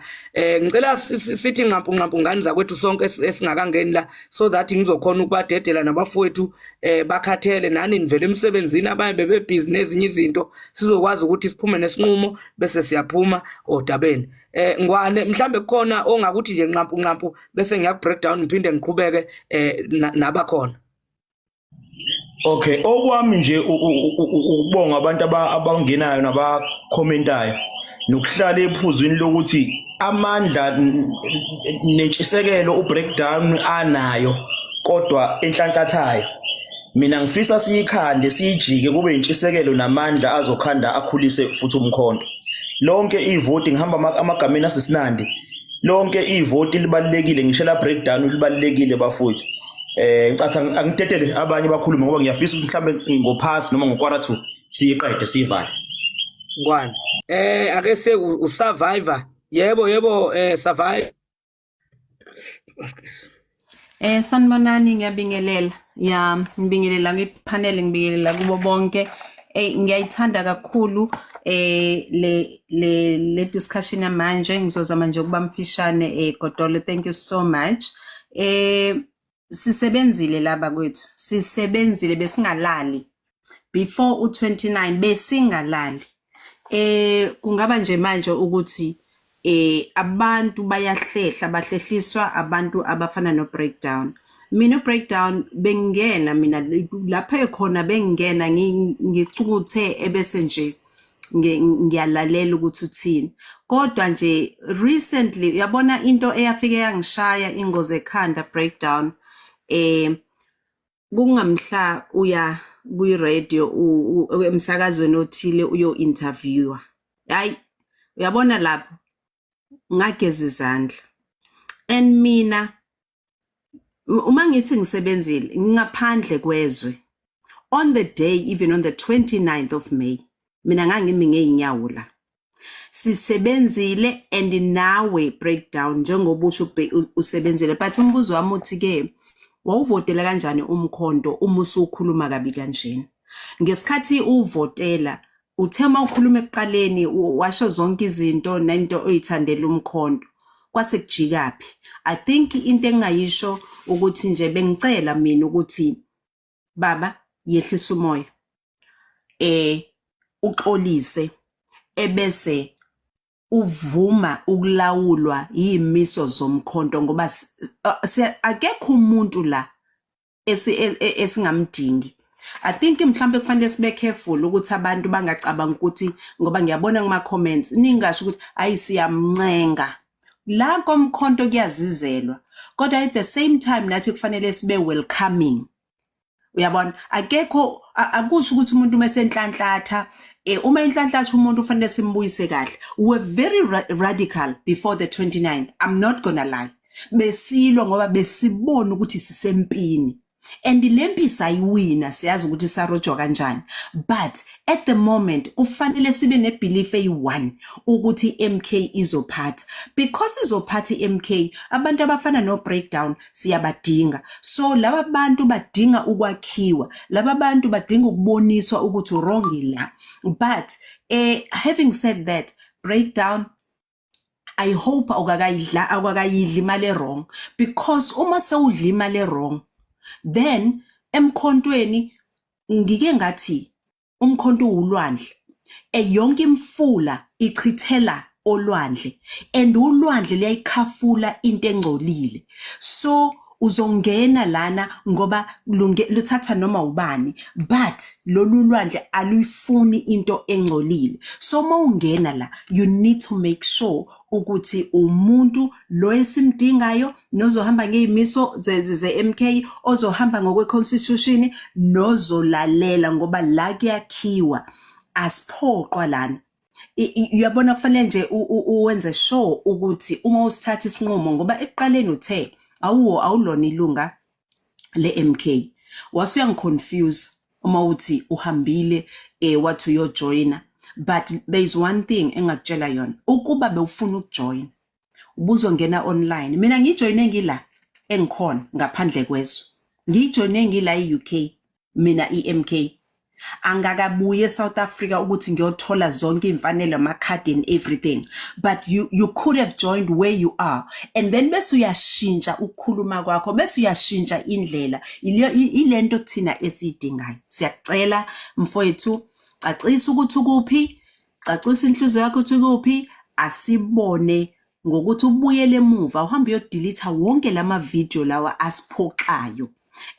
ngicela sithi nqampu ngani zakwethu sonke esingakangeni la so that ngizokhona ukubadedela nabafowethu bakhathele nani nivele emsebenzini abaye bebe business ezinye izinto sizokwazi ukuthi siphume nesinqumo bese siyaphuma odabeni ngwane mhlambe kukhona ongakuthi nje nqampu bese ngiyaku breakdown ngiphinde ngiqhubeke nabakhona Okay, okwami nje ukubonga abantu abangenayo nabakhomentayo nokuhlala ephuzwini lokuthi amandla nentshisekelo ubreakdown anayo kodwa enhlanhlathayo mina ngifisa siyikhande siyijike kube intshisekelo namandla azokhanda akhulise futhi umkhonto lonke ivoti ngihamba amagameni asisinandi lonke ivoti libalekile ngisho la breakdown libalekile bafowethu ngicatha angidedele abanye bakhuluma ngoba ngiyafisa ukuthi mhlambe ngophasi noma ngokwarathu siyiqede sivale ngwane ake se usurvivor yebo survive sanibonani ngiyabingelela ngibingelela ngepanel ngibingelela kubo bonke ngiyayithanda kakhulu le discussion yamanje ngizozama nje ukuba mfishane Godole thank you so much sisebenzile laba kwethu sisebenzile besingalali before u29 besingalali kungaba nje manje ukuthi abantu bayahlehla bahlehliswa abantu abafana no breakdown mina breakdown bengena mina lapha ekhona bengena ngicukuthe ebese nje ngiyalalela ukuthi uthini kodwa nje recently uyabona into eyafike yangishaya ingozi ekhanda breakdown kungamhla uya kuyi radio emsakazweni othile uyo interviewer hayi uyabona lapho ngageza izandla and mina uma ngithi ngisebenzile ngingaphandle kwezwe on the day even on the 29th of May mina ngangimi ngeinyawo la sisebenzile and nawe breakdown njengoba usho usebenzile but umbuzo wami uthi ke wawuvotela kanjani umkhonto uma usukhuluma kabi kanjeni ngesikhathi uvotela uthema ukhuluma ekuqaleni washo zonke izinto nento oyithandela umkhonto kwase kujikapi I think into engayisho ukuthi nje bengicela mina ukuthi baba yehlisa umoya uxolise ebese uvuma ukulawulwa yimiso zomkhonto ngoba akekho umuntu la esingamdingi. I think mhlambe kufanele sibe careful ukuthi abantu bangacabanga ukuthi ngoba ngiyabona kuma comments ningasho ukuthi ayisiyamncenga la komkhonto kuyazizelwa kodwa at the same time nathi kufanele sibe welcoming. Uyabona akekho akusho ukuthi umuntu mesenhlanhlatha uma inhlanhlatha umuntu ufanele simbuyise kahle. We're very radical before the 29th. I'm not gonna lie. Besilwa ngoba besibona ukuthi sisempini. And lempi sayiwina siyazi ukuthi sarojwa kanjani. But at the moment kufanele sibe nebelief eyi1 ukuthi MK izophatha because izophatha iMK abantu abafana no breakdown siyabadinga. So laba bantu badinga ukwakhiwa, laba bantu badinga ukuboniswa ukuthi wrong la. But having said that, breakdown I hope awakayidli imali wrong because uma sewudla imali wrong then emkhontweni ngike ngathi umkhonto ulwandle yonke imfula ichithela olwandle and ulwandle liyayikhafula into engcolile. So uzongena lana ngoba luthatha noma ubani but lolu lwandle aluyifuni into engcolile. So mawungena la you need to make sure ukuthi umuntu lo esimdingayo nozohamba ngeimiso ze MK ozohamba ngokwe constitution nozolalela ngoba la kuyakhiwa asiphoqwa lana. Uyabona kufanele nje uwenze sure ukuthi uma usithatha isinqumo ngoba eqaleni uthe awulona ilunga le MK wasuya ngiconfuse uma uthi uhambile wathi uyojoina. But there is one thing engakutshela yona ukuba bewufuna ukujoin ubuzongena online. Mina ngijoine ngila engikhona ngaphandle kwezwe ngijoine ngila eUK mina iMK angakabuye eSouth Africa ukuthi ngiyothola zonke imfanelo amakhadi and everything. But you could have joined where you are and then bese uyashintsha ukukhuluma kwakho bese uyashintsha indlela ilento thina esidingayo. Siyakucela mfowethu cacisa ukuthi ukuphi, cacisa inhliziyo yakho ukuthi ukuphi, asibone ngokuthi ubuyele emuva uhambe uyodelete wonke lama video lawa asiphoxayo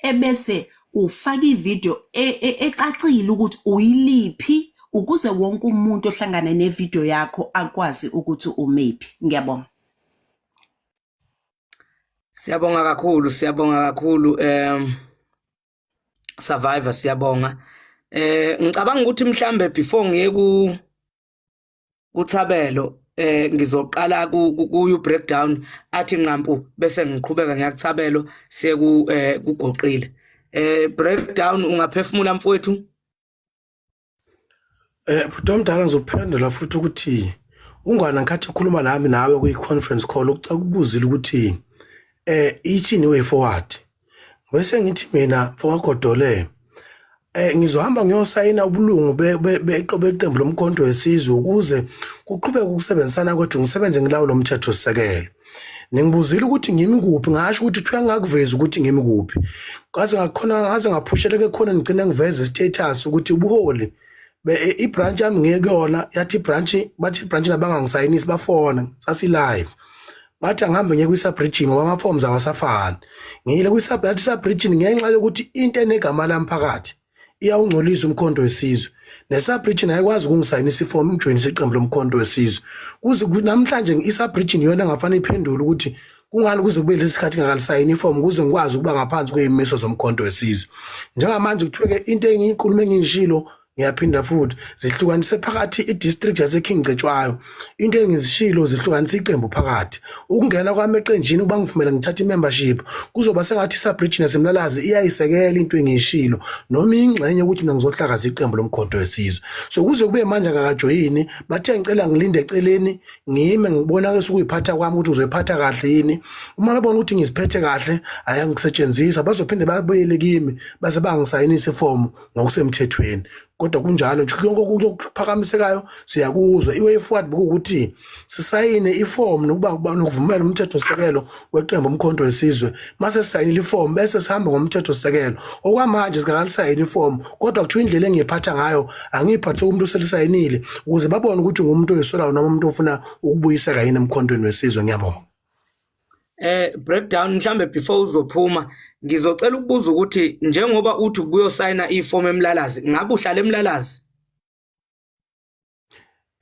ebese ufaka ivideo ecacile ukuthi uyiliphi ukuze wonke umuntu ohlangana nevideo yakho akwazi ukuthi umephi. Ngiyabonga. Siyabonga kakhulu Survivor siyabonga. Ngicabanga ukuthi mhlambe before ngiye kuThabelo ngizoqala ku breakdown athi nqampu bese ngiqhubeka ngiyakuThabelo siye kugoqile. Breakdown ungaphefumula mfowethu? Mdala ngizophendula futhi ukuthi ungwana ngikhathi ukhuluma nami nawe kwi-conference call ukubuzile ukuthi ithini way forward. Bese ngithi mina mfokagodole ngizohamba ngiyosayina ubulungu beqembu lomkhonto wesizwe ukuze kuqhubeke ukusebenzisana kwethu ngisebenze ngilawo lo mthetho sisekelo. Ngibuzile ukuthi ngimi kuphi ngasho ukuthi thuya ngakuveza ukuthi ngimi kuphi. Kaze ngaphusheleke khona ngigcina ngiveza status ukuthi ubuholi ibranch yami ngeke yona yathi bathi ibranch nabangangisayinisi bafona sasi live. Bathi angihambe ngiye kwi-subregime ngoba ama-forms awasafani. Ngiyile kwi-subregime ngenxa yokuthi into enegama lami phakathi iyawungcolisa umkhonto wesizwe. Nesubregime ayikwazi ukungisayinisa iform ngijoyinisa iqembu lomkhonto wesizwe. Kuze namhlanje isubregime yona ngafanele iphendule ukuthi kungani kuze kube lesikhathi ngakalisayina iform ukuze ngikwazi ukuba ngaphansi kweyimiso zomkhonto wesizwe. Njengamanje kuthiwe into engiyikhulume ngishilo ngiyaphinda futhi zihlukanise phakathi idistrict yaseKing Cetshwayo. Into engizishilo zihlukanise iqembu phakathi. Ukungena kwami eqenjini kuba ngivumela ngithatha imembership kuzoba sengathi isubregime yaseMlalazi iyayisekela into engishilo noma ingxenye ukuthi mina ngizohlakaza iqembu lomkhonto wesizwe. So kuze kube manje ngakajoyini bathe ngicela ngilinde eceleni ngime ngibona ke ukuyiphatha kwami ukuthi uzoyiphatha kahle yini. Uma ngibona ukuthi ngiziphethe kahle ayangisetshenziswa bazophinde babuyele kimi base bangisayinisa iform ngokusemthethweni. kodwa kunjalo nje konke okuphakamisekayo siyakuzwa iway forward ukuthi sisayine iform nokuba nokuvumela umthethosisekelo weqembu umkhonto wesizwe mase sisayinile iform bese sihamba ngomthethosisekelo okwamanje sikalisayina iform kodwa kuthiwa indlela engiyiphatha ngayo angiyiphathe umuntu oselisayinile ukuze babone ukuthi ngumuntu oyisolayo noma umuntu ofuna ukubuyiseka yini emkhontweni wesizwe. Ngiyabonga. Breakdown mhlambe before uzophuma ngizocela ukubuza ukuthi njengoba uthi kuyosayina iform eMlalazi ngabe uhlala eMlalazi?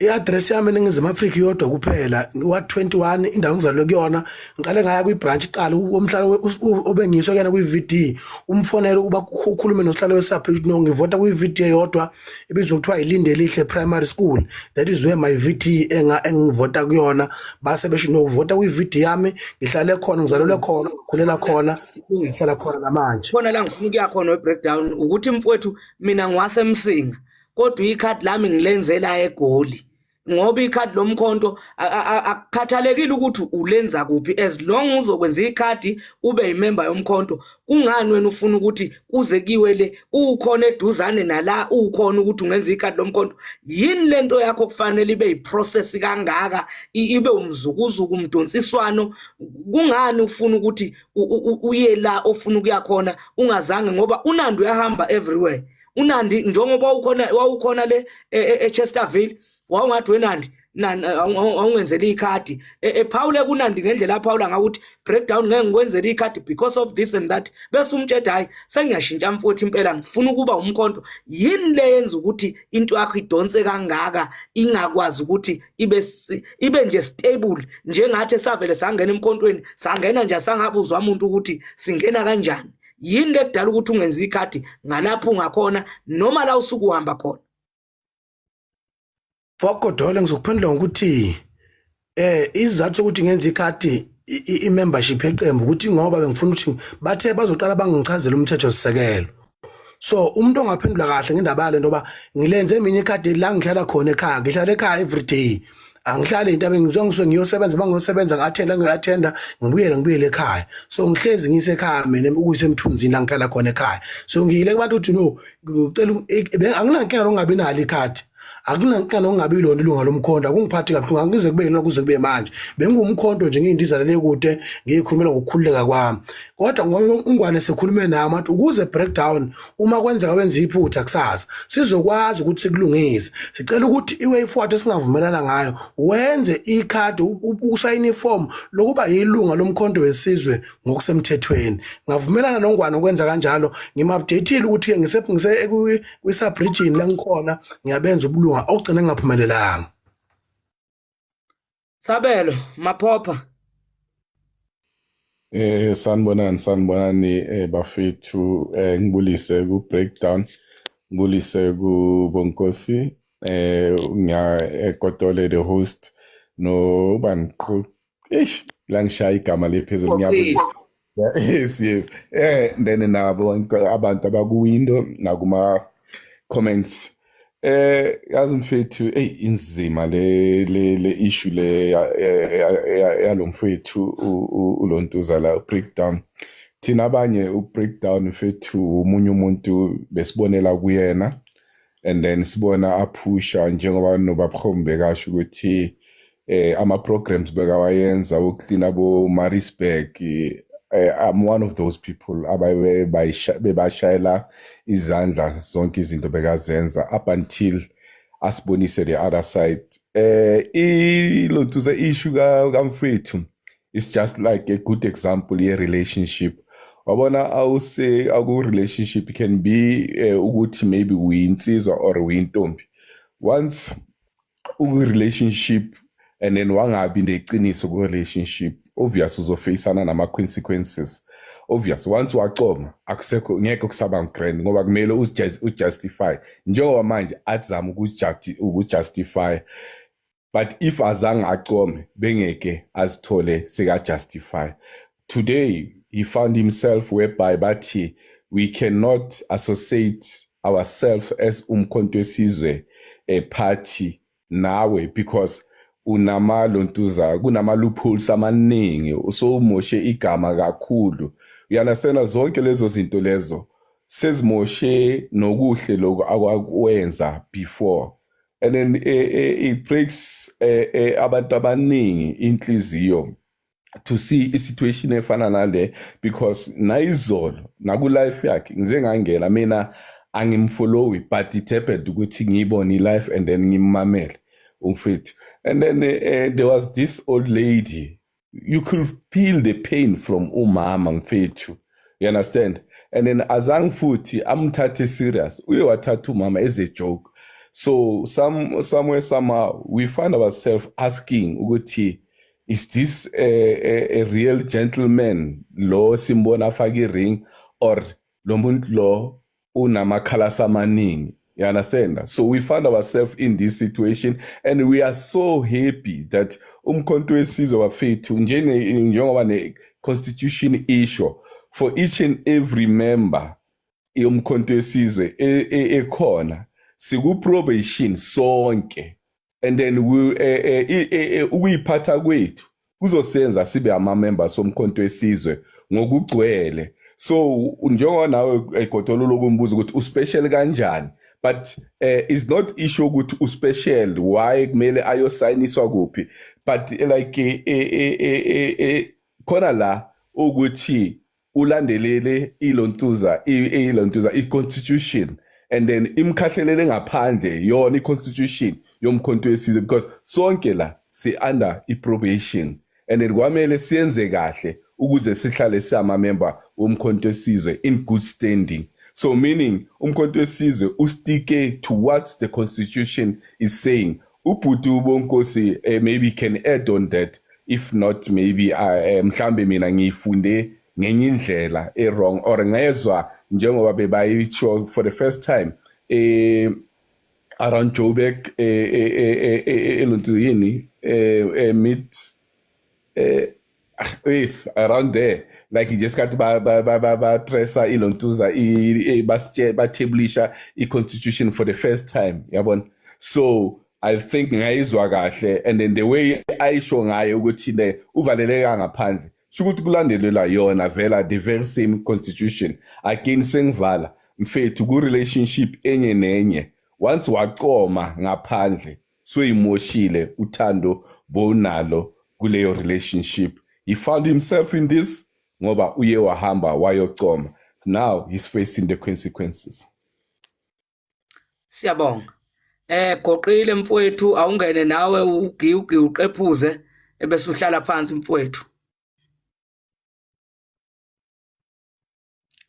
I-address yami eNingizimu Afrika yodwa kuphela Ward 21 indawo engizalwe kuyona ngiqale ngaya kwi-branch iqala umhlalo obengiswa kuyena kwi-VD umfonelo uba ukhulume nosihlalo we-subject no ngivota kwi-VD yodwa ebizwa kuthiwa ilinde lihle primary school that is where my VD engivota kuyona base besho nokuvota kwi-VD yami ngihlale khona ngizalelwe khona ngikhulela khona ngihlala khona namanje. Khona la ngifuna ukuya khona we-breakdown ukuthi mfowethu mina ngwasemsinga kodwa ikhadi lami ngilenzela eGoli ngoba ikhadi lomkhonto akukhathalekile ukuthi ulenza kuphi as long uzokwenza ikhadi ube imember yomkhonto kungani wena ufuna ukuthi kuze kiwe le ukhona eduzane nala ukhona ukuthi ungenza ikhadi lomkhonto yini lento yakho kufanele ibe iprocess kangaka ibe umzukuzuku umdonsiswano kungani ufuna ukuthi uye la ofuna ukuya khona ungazange ngoba uNandi uyahamba everywhere uNandi njengoba wawukhona le eChesterville wawungathi weNandi awungenzela ikhadi ePaul kuNandi ngendlela aPaul ngakuthi breakdown ngeke ngikwenzela ikhadi because of this and that bese umtshela hayi sengiyashintsha mfowethu impela ngifuna ukuba umkhonto yini le yenza ukuthi into yakho idonse kangaka ingakwazi ukuthi ibe nje stable njengathi esavele sangena emkhontweni sangena nje sangabuzwa umuntu ukuthi singena kanjani yini lekudala ukuthi ungenza ikhadi ngalapho ungakhona noma la usuku uhamba khona? Fokodole ngizokuphendula ngokuthi izathu sokuthi ngenza ikhadi i-membership yeqembu ukuthi ngoba bengifuna ukuthi bathe bazoqala bangichazela umthethosisekelo. So umuntu ongaphendula kahle ngendaba yale ndoba ngilenze eminye ikhadi la ngihlala khona ekhaya ngihlala ekhaya every day angihlali into abengizongiswe ngiyosebenza mangiyosebenza ngathenda ngibuyele ekhaya so ngihlezi ngisekhaya mina ukuse emthunzini la ngihlala khona ekhaya so ngiyile kubantu uthi no ngicela anginankinga longabi nalo ikhadi akunankinga longabi lona ilunga lomkhonto akungiphathi kabuhlungu angize kube yona kuze kube manje bengumkhonto nje ngiyindizalele kude ngiyikhulumela ngokukhululeka kwami kodwa ungwane sekhulume nami athi ukuze breakdown uma kwenzeka wenza iphutha kusasa sizokwazi ukuthi sikulungise sicela ukuthi iway forward esingavumelana ngayo wenze ikhadi usayine iform lokuba yilunga lomkhonto wesizwe ngokusemthethweni ngavumelana nongwane ukwenza kanjalo ngimupdateile ukuthi ngise kwi-subregion la ngikhona ngiyabenza ubulunga okugcina ngaphumelelanga. Sabelo Maphopha. Sanibonani bafethu ngibulise ku breakdown ngibulise ku Bonkosi eKotole the host no banqo la ngishaya igama lephezulu ngiyabulisa. Yes then nabo abantu abakuwindow nakuma comments yazi mfethu inzima le issue le yalomfethu uLontuza la breakdown thina abanye ubreakdown mfethu umunye umuntu besibonela kuyena and then sibona aphusha njengoba nobaphombe kasho ukuthi ama programs bekawayenza uclean abo Marisburg. I'm one of those people bebashayela izandla zonke izinto bekazenza up until asibonise the other side. Ilontuza issue kamfethu it's just like a good example ye relationship. Wabona awuse aku relationship can be ukuthi maybe uyinsizwa or uyintombi. Once relationship and then wangabi neqiniso ku relationship obvious uzofacana nama consequences obvious once waqoma akusekho ngeke kusaba grand ngoba kumele usjustify njengoba manje azama ukujustify but if azange aqome bengeke azithole seka justify. Today he found himself whereby bathi we cannot associate ourselves as umkhonto wesizwe a party nawe because unama Lontuza kunama loopholes amaningi usomoshe igama kakhulu. You understand zonke lezo zinto lezo sezimoshe nokuhle lokho akwenza before, and then it breaks abantu abaningi inhliziyo to see isituation efana nale, because nayizolo naku-life yakhe ngize ngangena mina angimfollowi, but it happened ukuthi ngiyibone i-life and then ngimmamele umfethu. And then there was this old lady, you could feel the pain from umama mfethu, you understand? And then azange futhi amthathe serious, uyewathatha umama as a joke. So somewhere somehow we find ourselves asking ukuthi, is this a real gentleman lo simbona afake ring, or lo muntu lo unamakhala amaningi? You understand? So we find ourselves in this situation, and we are so happy that umkhonto wesizwe wafethu njengoba ne constitution issue for each and every member yomkhonto wesizwe ekhona siku probation sonke, and then we ukuyiphatha kwethu kuzosenza sibe ama members somkhonto wesizwe ngokugcwele. So njengoba nawe egodolo lokumbuza ukuthi uspecial kanjani, but it's not issue ukuthi uspecial why kumele ayosayiniswa kuphi, but like khona la ukuthi ulandelele ilontuza i-constitution, and then imkhahlelele ngaphandle yona i-constitution yomkhonto wesizwe, because sonke la si under i-probation, and then kwamele siyenze kahle ukuze sihlale sama member womkhonto wesizwe in good standing. So meaning umkhonto wesizwe ustike to what the constitution is saying. Ubhuti uBonkosi maybe can add on that, if not maybe mhlambe mina ngifunde ngenye indlela wrong, or ngezwa njengoba bebayitsho for the first time around Joburg elontuyini mid yes, around there, like you just got ba tresa ilontuza batablisha i-constitution for the first time, yabona. So I think ngayizwa kahle, and then the way ayisho ngayo ukuthi ne uvaleleka ngaphandle shukuthi kulandelela yona vela the very same constitution. Again sengivala mfethu ku relationship enye nenye, once waqoma ngaphandle so imoshile uthando bonalo kuleyo relationship. He found himself in this ngoba uye wahamba wayocoma. Now he's facing the consequences. Siyabonga. Goqile mfowethu, awungene nawe uqephuze ebese uhlala phansi mfowethu.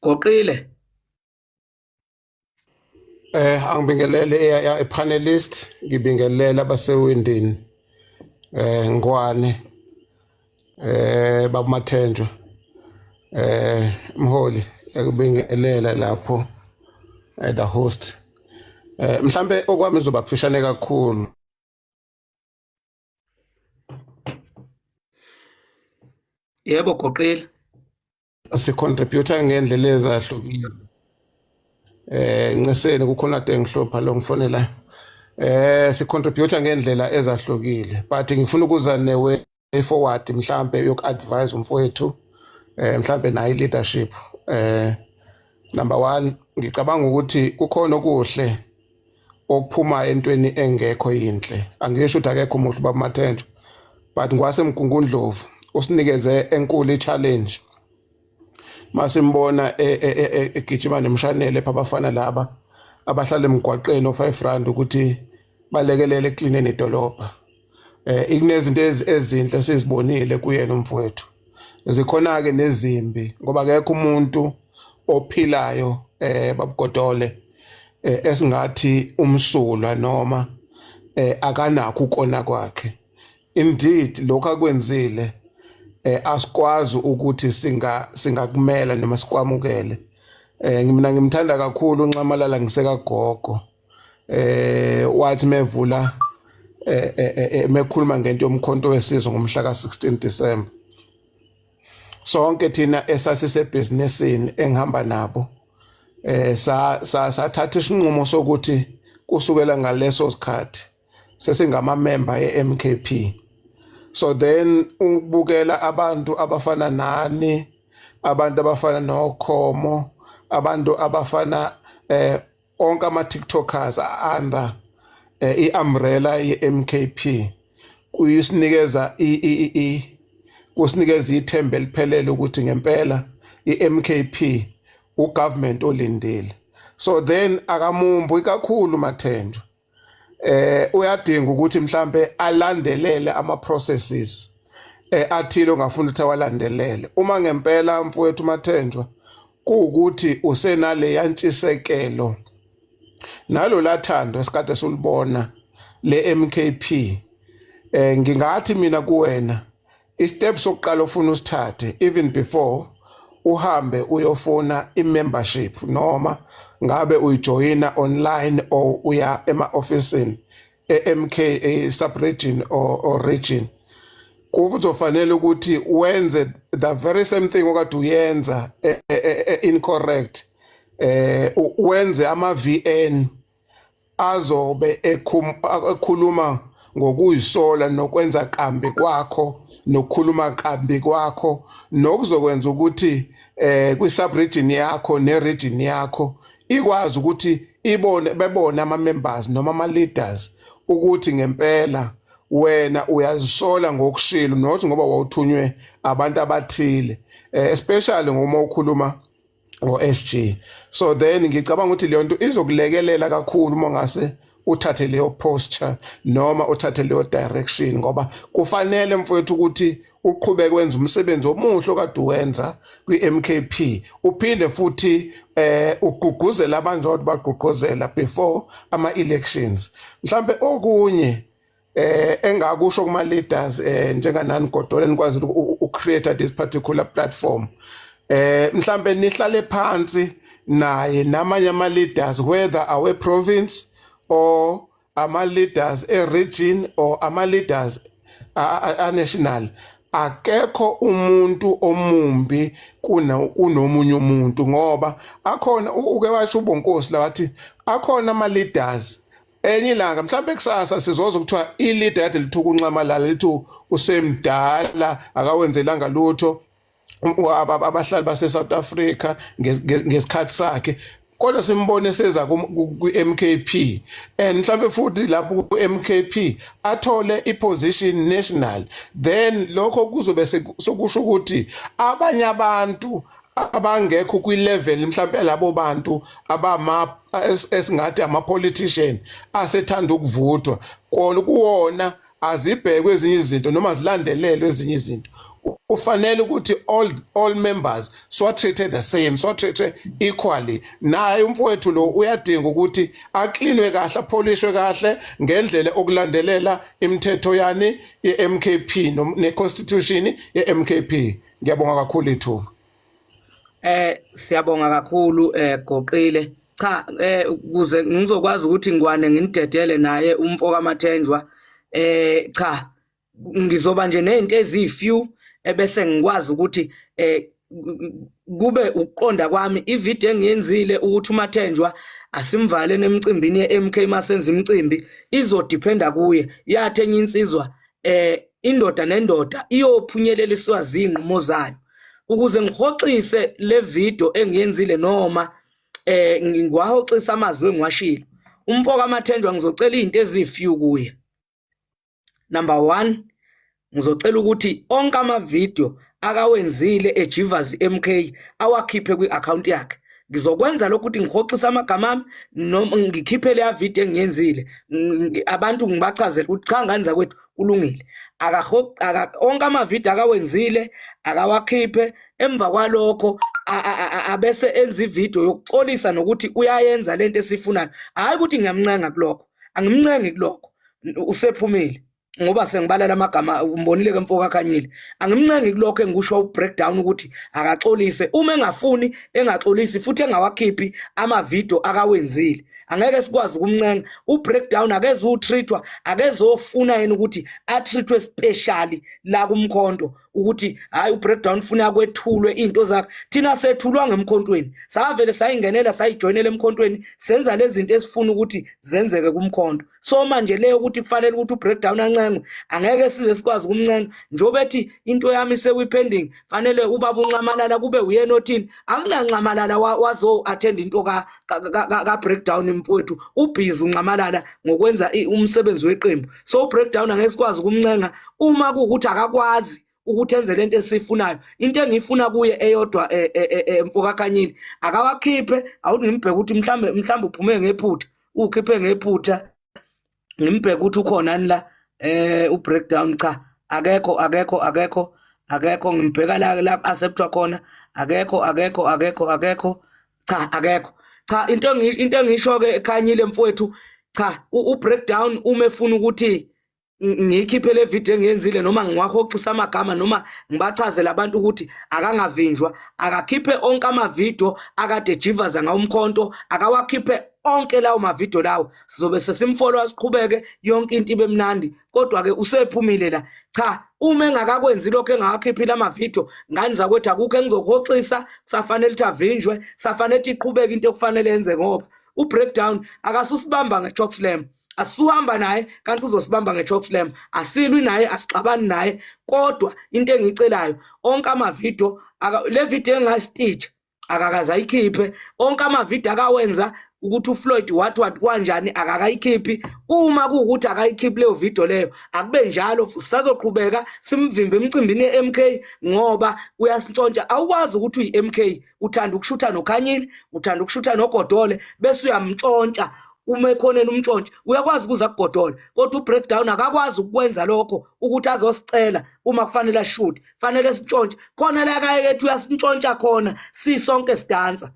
Goqile. Angibingelele panelist, ngibingelela basewindini. Ngwane. Baba Mathenjwa. Mholi, ngibingelela lapho the host. Mhlambe okwami ngizoba kufishane kakhulu. Yebo Goqile. Sicontributor ngendlela ezahlukile. Nciseni kukhona ade ngihlopha lo ngifonela. Sicontributor ngendlela ezahlukile, but ngifuna ukuza newe forward mhlambe yoku-advise umfowethu mhlambe nayi leadership. Number 1, ngicabanga ukuthi kukhona okuhle okuphuma entweni engekho yinhle. Angisho ukuthi akekho umuntu Baba Mathenjwa, but ngwase Mgungundlovu usinikeze enkulu i-challenge. Masimbona egijima nemshanele abafana laba abahlala emgwaqeni o5 rand ukuthi balekelele ecleaneni idolobha. Ikunezinto ezinhle sizibonile kuyena umfowethu. Zikhona ke nezimbi ngoba akekho umuntu ophilayo babugodole esingathi umsulwa noma akanakho ukona kwakhe. Indeed lokho akwenzile asikwazi ukuthi singakumela noma sikwamukele. Mina ngimthanda kakhulu uNxamalala ngisekagogo. Wathi mevula mekhuluma ngento yomkhonto wesizwe ngomhla ka16 December. Sonke thina esasisebhizinisini engihamba nabo sathatha isinqumo sokuthi kusukela ngaleso sikhathi sesingama member yeMKP. So then ubukela abantu abafana nani, abantu abafana noKhomo, abantu abafana onke ama-tiktokers under i-umbrella ye-MKP kuyisinikeza kusinikeza ithemba eliphelele ukuthi ngempela i-MKP ugovernment olindile. So then akamumbu kakhulu Mathenjwa uyadinga ukuthi mhlambe alandelele ama-processes athile ongafuna ukuthi awalandelele. Uma ngempela mfowethu Mathenjwa kuwukuthi usenale yantshisekelo nalo lathando esikade sulibona le MKP, ngingathi mina kuwena i-step sokuqala ofuna usithathe even before uhambe uyofuna i-membership noma ngabe uyijoyina online or uya ema-ofisini e-MK sub-region or region, kuzofanele ukuthi wenze the very same thing okade uyenza incorrect, wenze ama-VN azobe ekhuluma ngokuyisola nokwenza kambi kwakho nokukhuluma kambi kwakho nokuzokwenza ukuthi kwi-sub-region yakho ne-region yakho ikwazi ukuthi bebone ama-members noma ama-leaders ukuthi ngempela wena uyazisola ngokushilo nothi ngoba wawuthunywe abantu abathile, especially ngoma ukhuluma ngo-SG. So then ngicabanga ukuthi leyo nto izokulekelela kakhulu uma ngase uthathe leyo posture noma uthathe leyo direction, ngoba kufanele mfowethu ukuthi uqhubeke wenza umsebenzi omuhle okade uwenza kwi-MKP, uphinde futhi ugqugquzela abantu ukuthi bagqugquzela before ama-elections. Mhlambe okunye engakusho kuma-leaders njenganani Godole nikwazi ucreate this particular platform, mhlambe nihlale phansi naye namanye ama-leaders whether awe province or ama-leaders e-region or ama-leaders a-national. Akekho umuntu omumbi kunomunye umuntu, ngoba akhona uke washo uBonkosi la wathi akhona ama-leaders enye ilanga mhlambe kusasa sizozwa kuthiwa i-leader yade lithuka uNcamalala lithi usemdala akawenzelanga lutho abahlali base-South Africa ngesikhathi sakhe, kodwa simbone seza ku-MKP and mhlambe futhi lapho ku-MKP athole i-position national, then lokho kuzobe sokusho ukuthi abanye abantu abangekho kwi-level mhlambe labo bantu esingathi ama-politician asethanda ukuvuthwa kuwona azibhekwe ezinye izinto noma zilandelelwe ezinye izinto. Kufanele ukuthi all members so-treated the same, so-treated equally. Naye umfowethu lo uyadinga ukuthi aklinwe kahle, apholishwe kahle ngendlela okulandelela imithetho yani ye-MKP ne-constitution ye-MKP. Ngiyabonga kakhulu ithuba. Siyabonga kakhulu Goqile. Cha ukuze ngizokwazi ukuthi ngwane nginidedele naye umfo kaMathenjwa, cha ngizoba nje nezinto ezifew ebese ngikwazi ukuthi kube ukuqonda kwami ivideo engiyenzile ukuthi uMathenjwa asimvale nemcimbini ye-MK masenza imicimbi izodependa kuye. Yathi enye insizwa indoda nendoda iyophunyeleliswa zinqumo zayo. Ukuze ngihoxise le video engiyenzile noma ngwahoxisa amazwi engiwashilo, umfo kaMathenjwa ngizocela izinto ezifew kuye. Number 1, ngizocela ukuthi onke ama-video akawenzile eJivas MK awakhiphe kwi-account yakhe. Ngizokwenza lokho ukuthi ngihoxise amagama ami noma ngikhiphe le video engiyenzile, abantu ngibachazela ukuthi cha nganza kwethu kulungile. Onke ama-video akawenzile akawakhiphe, emva kwalokho abese enza ivideo yokuxolisa nokuthi uyayenza lento esifunayo. Hayi ukuthi ngiyamncenga kulokho, angimncengi kulokho, usephumile ngoba sengibalala amagama umbonile ke mfoko kaKhanyile. Angimncengi kulokho engikusho u-breakdown ukuthi akaxolise. Uma engafuni engaxolisi futhi engawakhiphi ama-video akawenzile, angeke sikwazi ukumncenga. U-breakdown akeze utreatwa, akeze ofuna yena ukuthi atreatwe specially la kumkhonto ukuthi hayi u-breakdown ufuna kwethulwe into zakhe. Thina sethulwa ngemkhontweni, savele sayingenela sayijoinela emkhontweni, senza lezi zinto esifuna ukuthi zenzeke kumkhonto. So manje leyo ukuthi kufanele ukuthi u-breakdown umncengo angeke size sikwazi ukumncenga njobe ethi into yami sekuyipending fanele ubaba uNcamalala kube uyena othini akunaNcamalala wazo attend into ka breakdown mfowethu ubhizi uNcamalala ngokwenza umsebenzi weqembu so breakdown angeke sikwazi ukumncenga uma kuukuthi akakwazi ukuthi enze lento esifunayo into engifuna kuye eyodwa mfoka Khanyile akawakhiphe awuthi ngimbheke ukuthi mhlambe uphume ngephutha ukhiphe ngephutha ngimbheke ukuthi ukhona ni la ubreakdown cha akekho ngimbheka la acceptwa khona akekho cha into engisho ke Khanyile mfowethu cha ubreakdown uma efuna ukuthi ngiyikhiphe le video engiyenzile noma ngiwahoxisa amagama noma ngibachazela abantu ukuthi akangavinjwa akakhiphe onke ama-video akade jivaza ngawo umkhonto akawakhiphe onke lawo ma-video lawo sizobe sesimfollowa siqhubeke yonke into ibe mnandi kodwa-ke usephumile la cha uma engakakwenzi lokho engakakhiphi la ma-video ngani zakwethu akukho engizokuhoxisa kusafanele ukuthi avinjwe safanele ukuthi iqhubeke into okufanele yenze ngoba ubreakdown akasusibamba nge-Chalk Slam asuhamba naye kanti uzosibamba nge-Chalk Slam asilwi naye asixabani naye kodwa into engicelayo onke ama-video le video engastitch akakaza ayikhiphe onke ama-video akawenza ukuthi uFloyd wathi kanjani akakayikhiphi uma kuukuthi akayikhiphi leyo video leyo akube njalo sisazoqhubeka simvimbe emcimbini ye-MK ngoba uyasintshontsha awukwazi ukuthi uyi-MK uthanda ukushutha noKhanyile uthanda ukushutha noGodole bese uyamntshontsha uma ekhoneni umntshontshe uyakwazi ukuza kuGodole kodwa ubreakdown akakwazi ukwenza lokho ukuthi azosicela uma kufanele ashoot fanele sintshontshe khona la kayekethi uyasintshontsha khona sisonke sidansa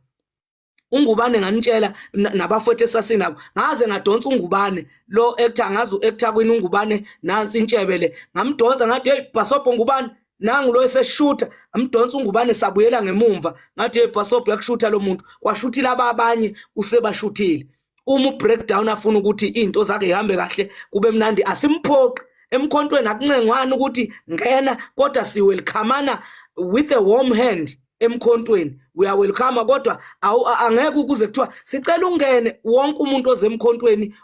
uNgubane nganitshela nabafowethu esasinabo ngaze ngadonsa uNgubane lo actor ngazi uactor kwini uNgubane nansi intshebe le ngamdonsa ngathi hey Bhasobho Ngubane nangu lo eseshutha amdonsa uNgubane sabuyela ngemumva ngathi hey Bhasobho yakushutha lo muntu washuthila abanye usebashuthile uma ubreakdown afuna ukuthi into zakhe ihambe kahle kube mnandi asimphoqi emkhontweni akuncengwane ukuthi ngena kodwa si welcomeana with a warm hand emkhontweni we are welcome kodwa angeke ukuze kuthiwa sicela ungene wonke umuntu ozemkhontweni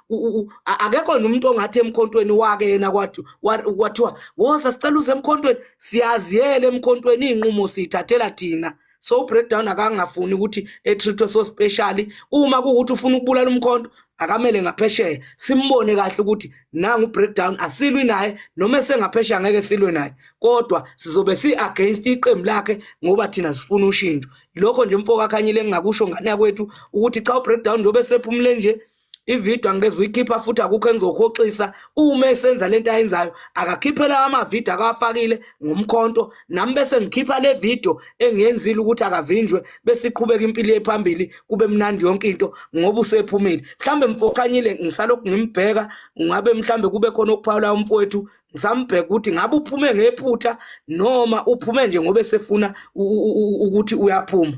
akekho nomuntu ongathi emkhontweni wake yena kwathiwa woza sicela uze emkhontweni siyaziyela emkhontweni inqumo sithathela thina so breakdown akangafuni ukuthi etreatwe so specially uma kuukuthi ufuna ukubulala umkhonto akamele ngaphesheya simbone kahle ukuthi nangu breakdown asilwi naye noma sengaphesheya ngeke silwe naye kodwa sizobe against iqembu lakhe ngoba thina sifuna ushintsho lokho nje mfoka Khanyile engakusho ngane yakwethu ukuthi cha ubreakdown njobe sephumule nje ivideo angeze uyikhipha futhi akukho engizokuhoxisa uma esenza lento ayenzayo akakhiphela ama-video akawafakile ngomkhonto nami bese ngikhipha le video engiyenzile ukuthi akavinjwe bese iqhubeka impilo ephambili kube mnandi yonke into ngoba usephumile mhlambe mfoka Khanyile ngisalokhu ngimbheka ngabe mhlambe kube khona okuphawula umfowethu ngisambheka ukuthi ngabe uphume ngephutha noma uphume nje ngoba esefuna ukuthi uyaphuma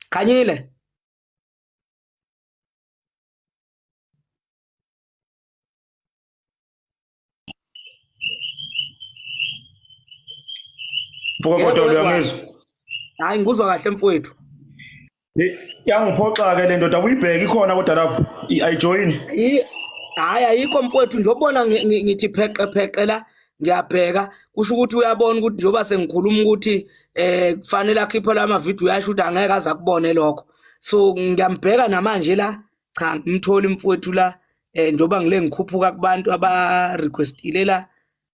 Khanyile Mfoka Godole uyangizwa hayi ngikuzwa kahle mfowethu yangiphoxa ke le ndoda uyibheka ikhona kodwa lapho ayijoin hayi ayikho mfowethu njobona ngithi pheqe la ngiyabheka kusho ukuthi uyabona ukuthi njoba sengikhuluma ukuthi kufanele akhiphe la ama-video uyashuthi angeke aze akubone lokho so ngiyambheka namanje la cha ngimtholi mfowethu la njoba ngile ngikhuphuka kubantu aba-requestile la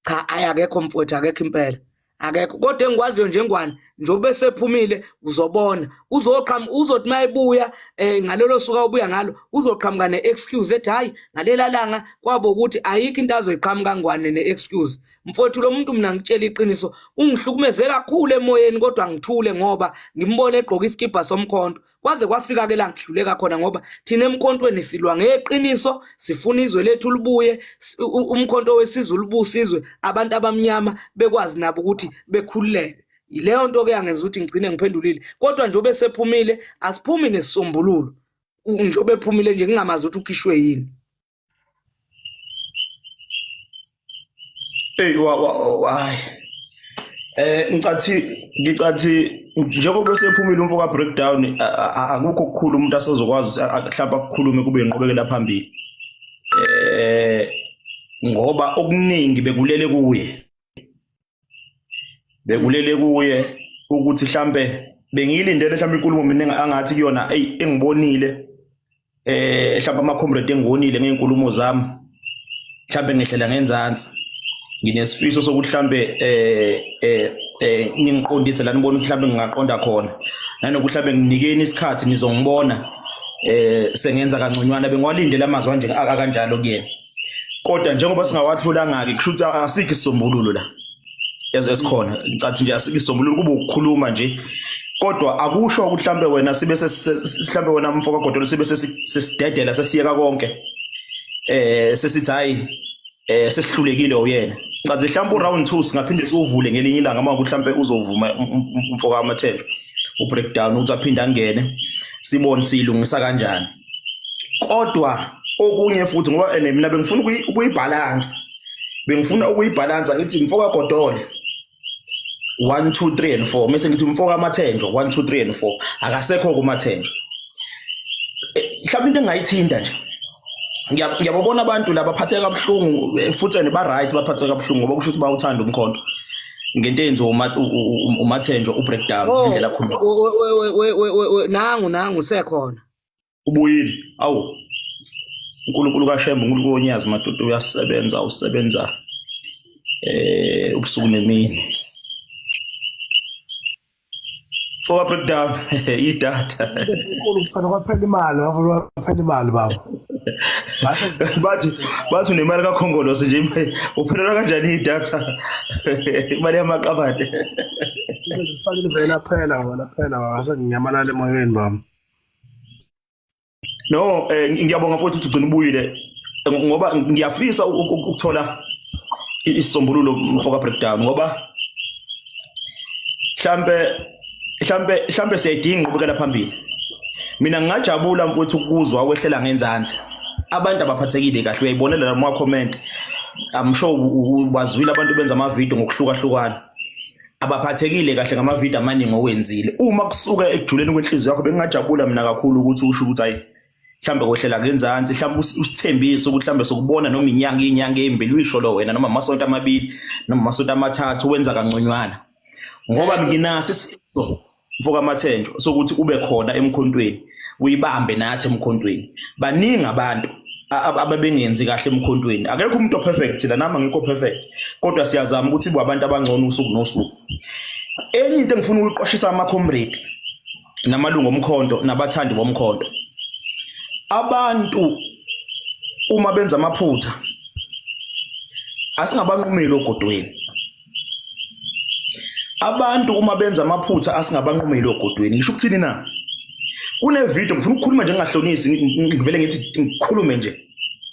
cha akekho mfowethu akekho impela akekho kodwa engikwaziyo njengwane njobe sephumile uzobona uzothi mayebuya ngalelo suka ubuya ngalo uzoqhamuka ne-excuse ethi hayi ngalela langa kwabo ukuthi ayikho into azoyiqhamuka ngwane ne-excuse mfowethu lo muntu mina ngitshela iqiniso ungihlukumeze kakhulu emoyeni kodwa ngithule ngoba ngimbone egqoka isikibha somkhonto kwaze kwafika ke la ngihluleka khona ngoba thina emkhontweni silwa ngeqiniso sifuna izwe lethu libuye umkhonto wesizwe libusizwe abantu abamnyama bekwazi nabo ukuthi bekhululeke ileyo nto ke yangenza ukuthi ngigcine ngiphendulile kodwa njobe sephumile asiphumi nesisombululo njobe ephumile nje ngingamazi ukuthi ukhishwe yini hey hayi Ngicathi njengoba sephumile umfoka breakdown akukho okukhulu umuntu asezokwazi mhlawumbe akukhulume kube inqobekela phambili. Ngoba okuningi bekulele kuye ukuthi mhlambe bengiyilindele mhlambe inkulumo mina angathi kuyona engibonile mhlambe ama comrade engibonile ngeinkulumo zami mhlambe ngehlela ngenzansi nginesifiso sokuthi mhlambe ngingiqondise la nibona ukuthi mhlambe ngingaqonda khona nanokuthi mhlambe nginikeni isikhathi nizongibona sengenza kangconywana bengiwalindele amazwi kanje akanjalo kuyena kodwa njengoba singawatholanga ke kusho ukuthi asikho isisombululo la esikhona ngicathi nje asikho isisombululo kube ukukhuluma nje kodwa akusho ukuthi mhlambe wena sibe mhlambe wena mfoka Godolo sibe sesidedela sesiyeka konke sesithi hayi sesihlulekile uyena ngicathi mhlambe uround 2 singaphinde siwuvule ngelinye ilanga uma ukuthi mhlambe uzovuma umfoka amaThenjwa ubreakdown ukuthi aphinde angene sibone silungisa kanjani kodwa okunye futhi ngoba mina bengifuna ukuyibalance bengifuna ukuyibalance ngithi mfoka Godolo 1 2 3 and 4 mase ngithi mfoka amaThenjwa 1 2 3 and 4 akasekho kumaThenjwa mhlawumbe into engayithinta nje ngiyabona abantu laba baphatheka kabuhlungu futhi ba right baphatheka kabuhlungu ngoba kusho ukuthi bawuthanda umkhonto ngento enzo umaThenjwa ubreakdown indlela khona nangu sekhona ubuyile awu uNkulunkulu kaShembe uNkulunkulu onyazi madoda uyasebenza usebenza ubusuku nemini for breakdown idatha uNkulunkulu kufanele kwaphela imali bafuna kwaphela imali baba bathi unemali kaKhongolose nje uphelela kanjani idatha imali yamaqabade kufanele vele phela asenginyamalala emoyeni baba. No ngiyabonga futhi ukuthi ugcina ubuyile ngoba ngiyafisa ukuthola isisombululo mfoka breakdown ngoba mhlambe siyayidinga inqubekela phambili mina ngingajabula mfowethu ukuzwa wehlela ngenzansi abantu abaphathekile kahle uyayibonela la comment I'm sure wazwile abantu benza ama video ngokuhlukahlukana abaphathekile kahle ngama video amaningi owenzile uma kusuka ekujuleni kwenhliziyo yakho bengingajabula mina kakhulu ukuthi usho ukuthi hayi mhlambe kohlela ngenzansi mhlambe usithembise ukuthi mhlambe sokubona noma inyanga embili uyisho lo wena noma amasonto amabili noma amasonto amathathu wenza kangconywana ngoba nginasi isifiso mfoka amaThenjwa sokuthi ube khona emkhontweni uyibambe nathi emkhontweni baningi abantu ababengenzi kahle emkhontweni akekho umuntu perfect la nami ngikho perfect kodwa siyazama ukuthi ibo abantu abangcono usuku nosuku enye into engifuna ukuyiqoshisa ama comrade namalungu omkhonto nabathandi bomkhonto abantu uma benza amaphutha asingabanqumeli ogodweni abantu uma benza amaphutha asingabanqumeli ogodweni ngisho ukuthini na kune video ngifuna ukukhuluma nje ngingahlonisi ngivele ngithi ngikhulume nje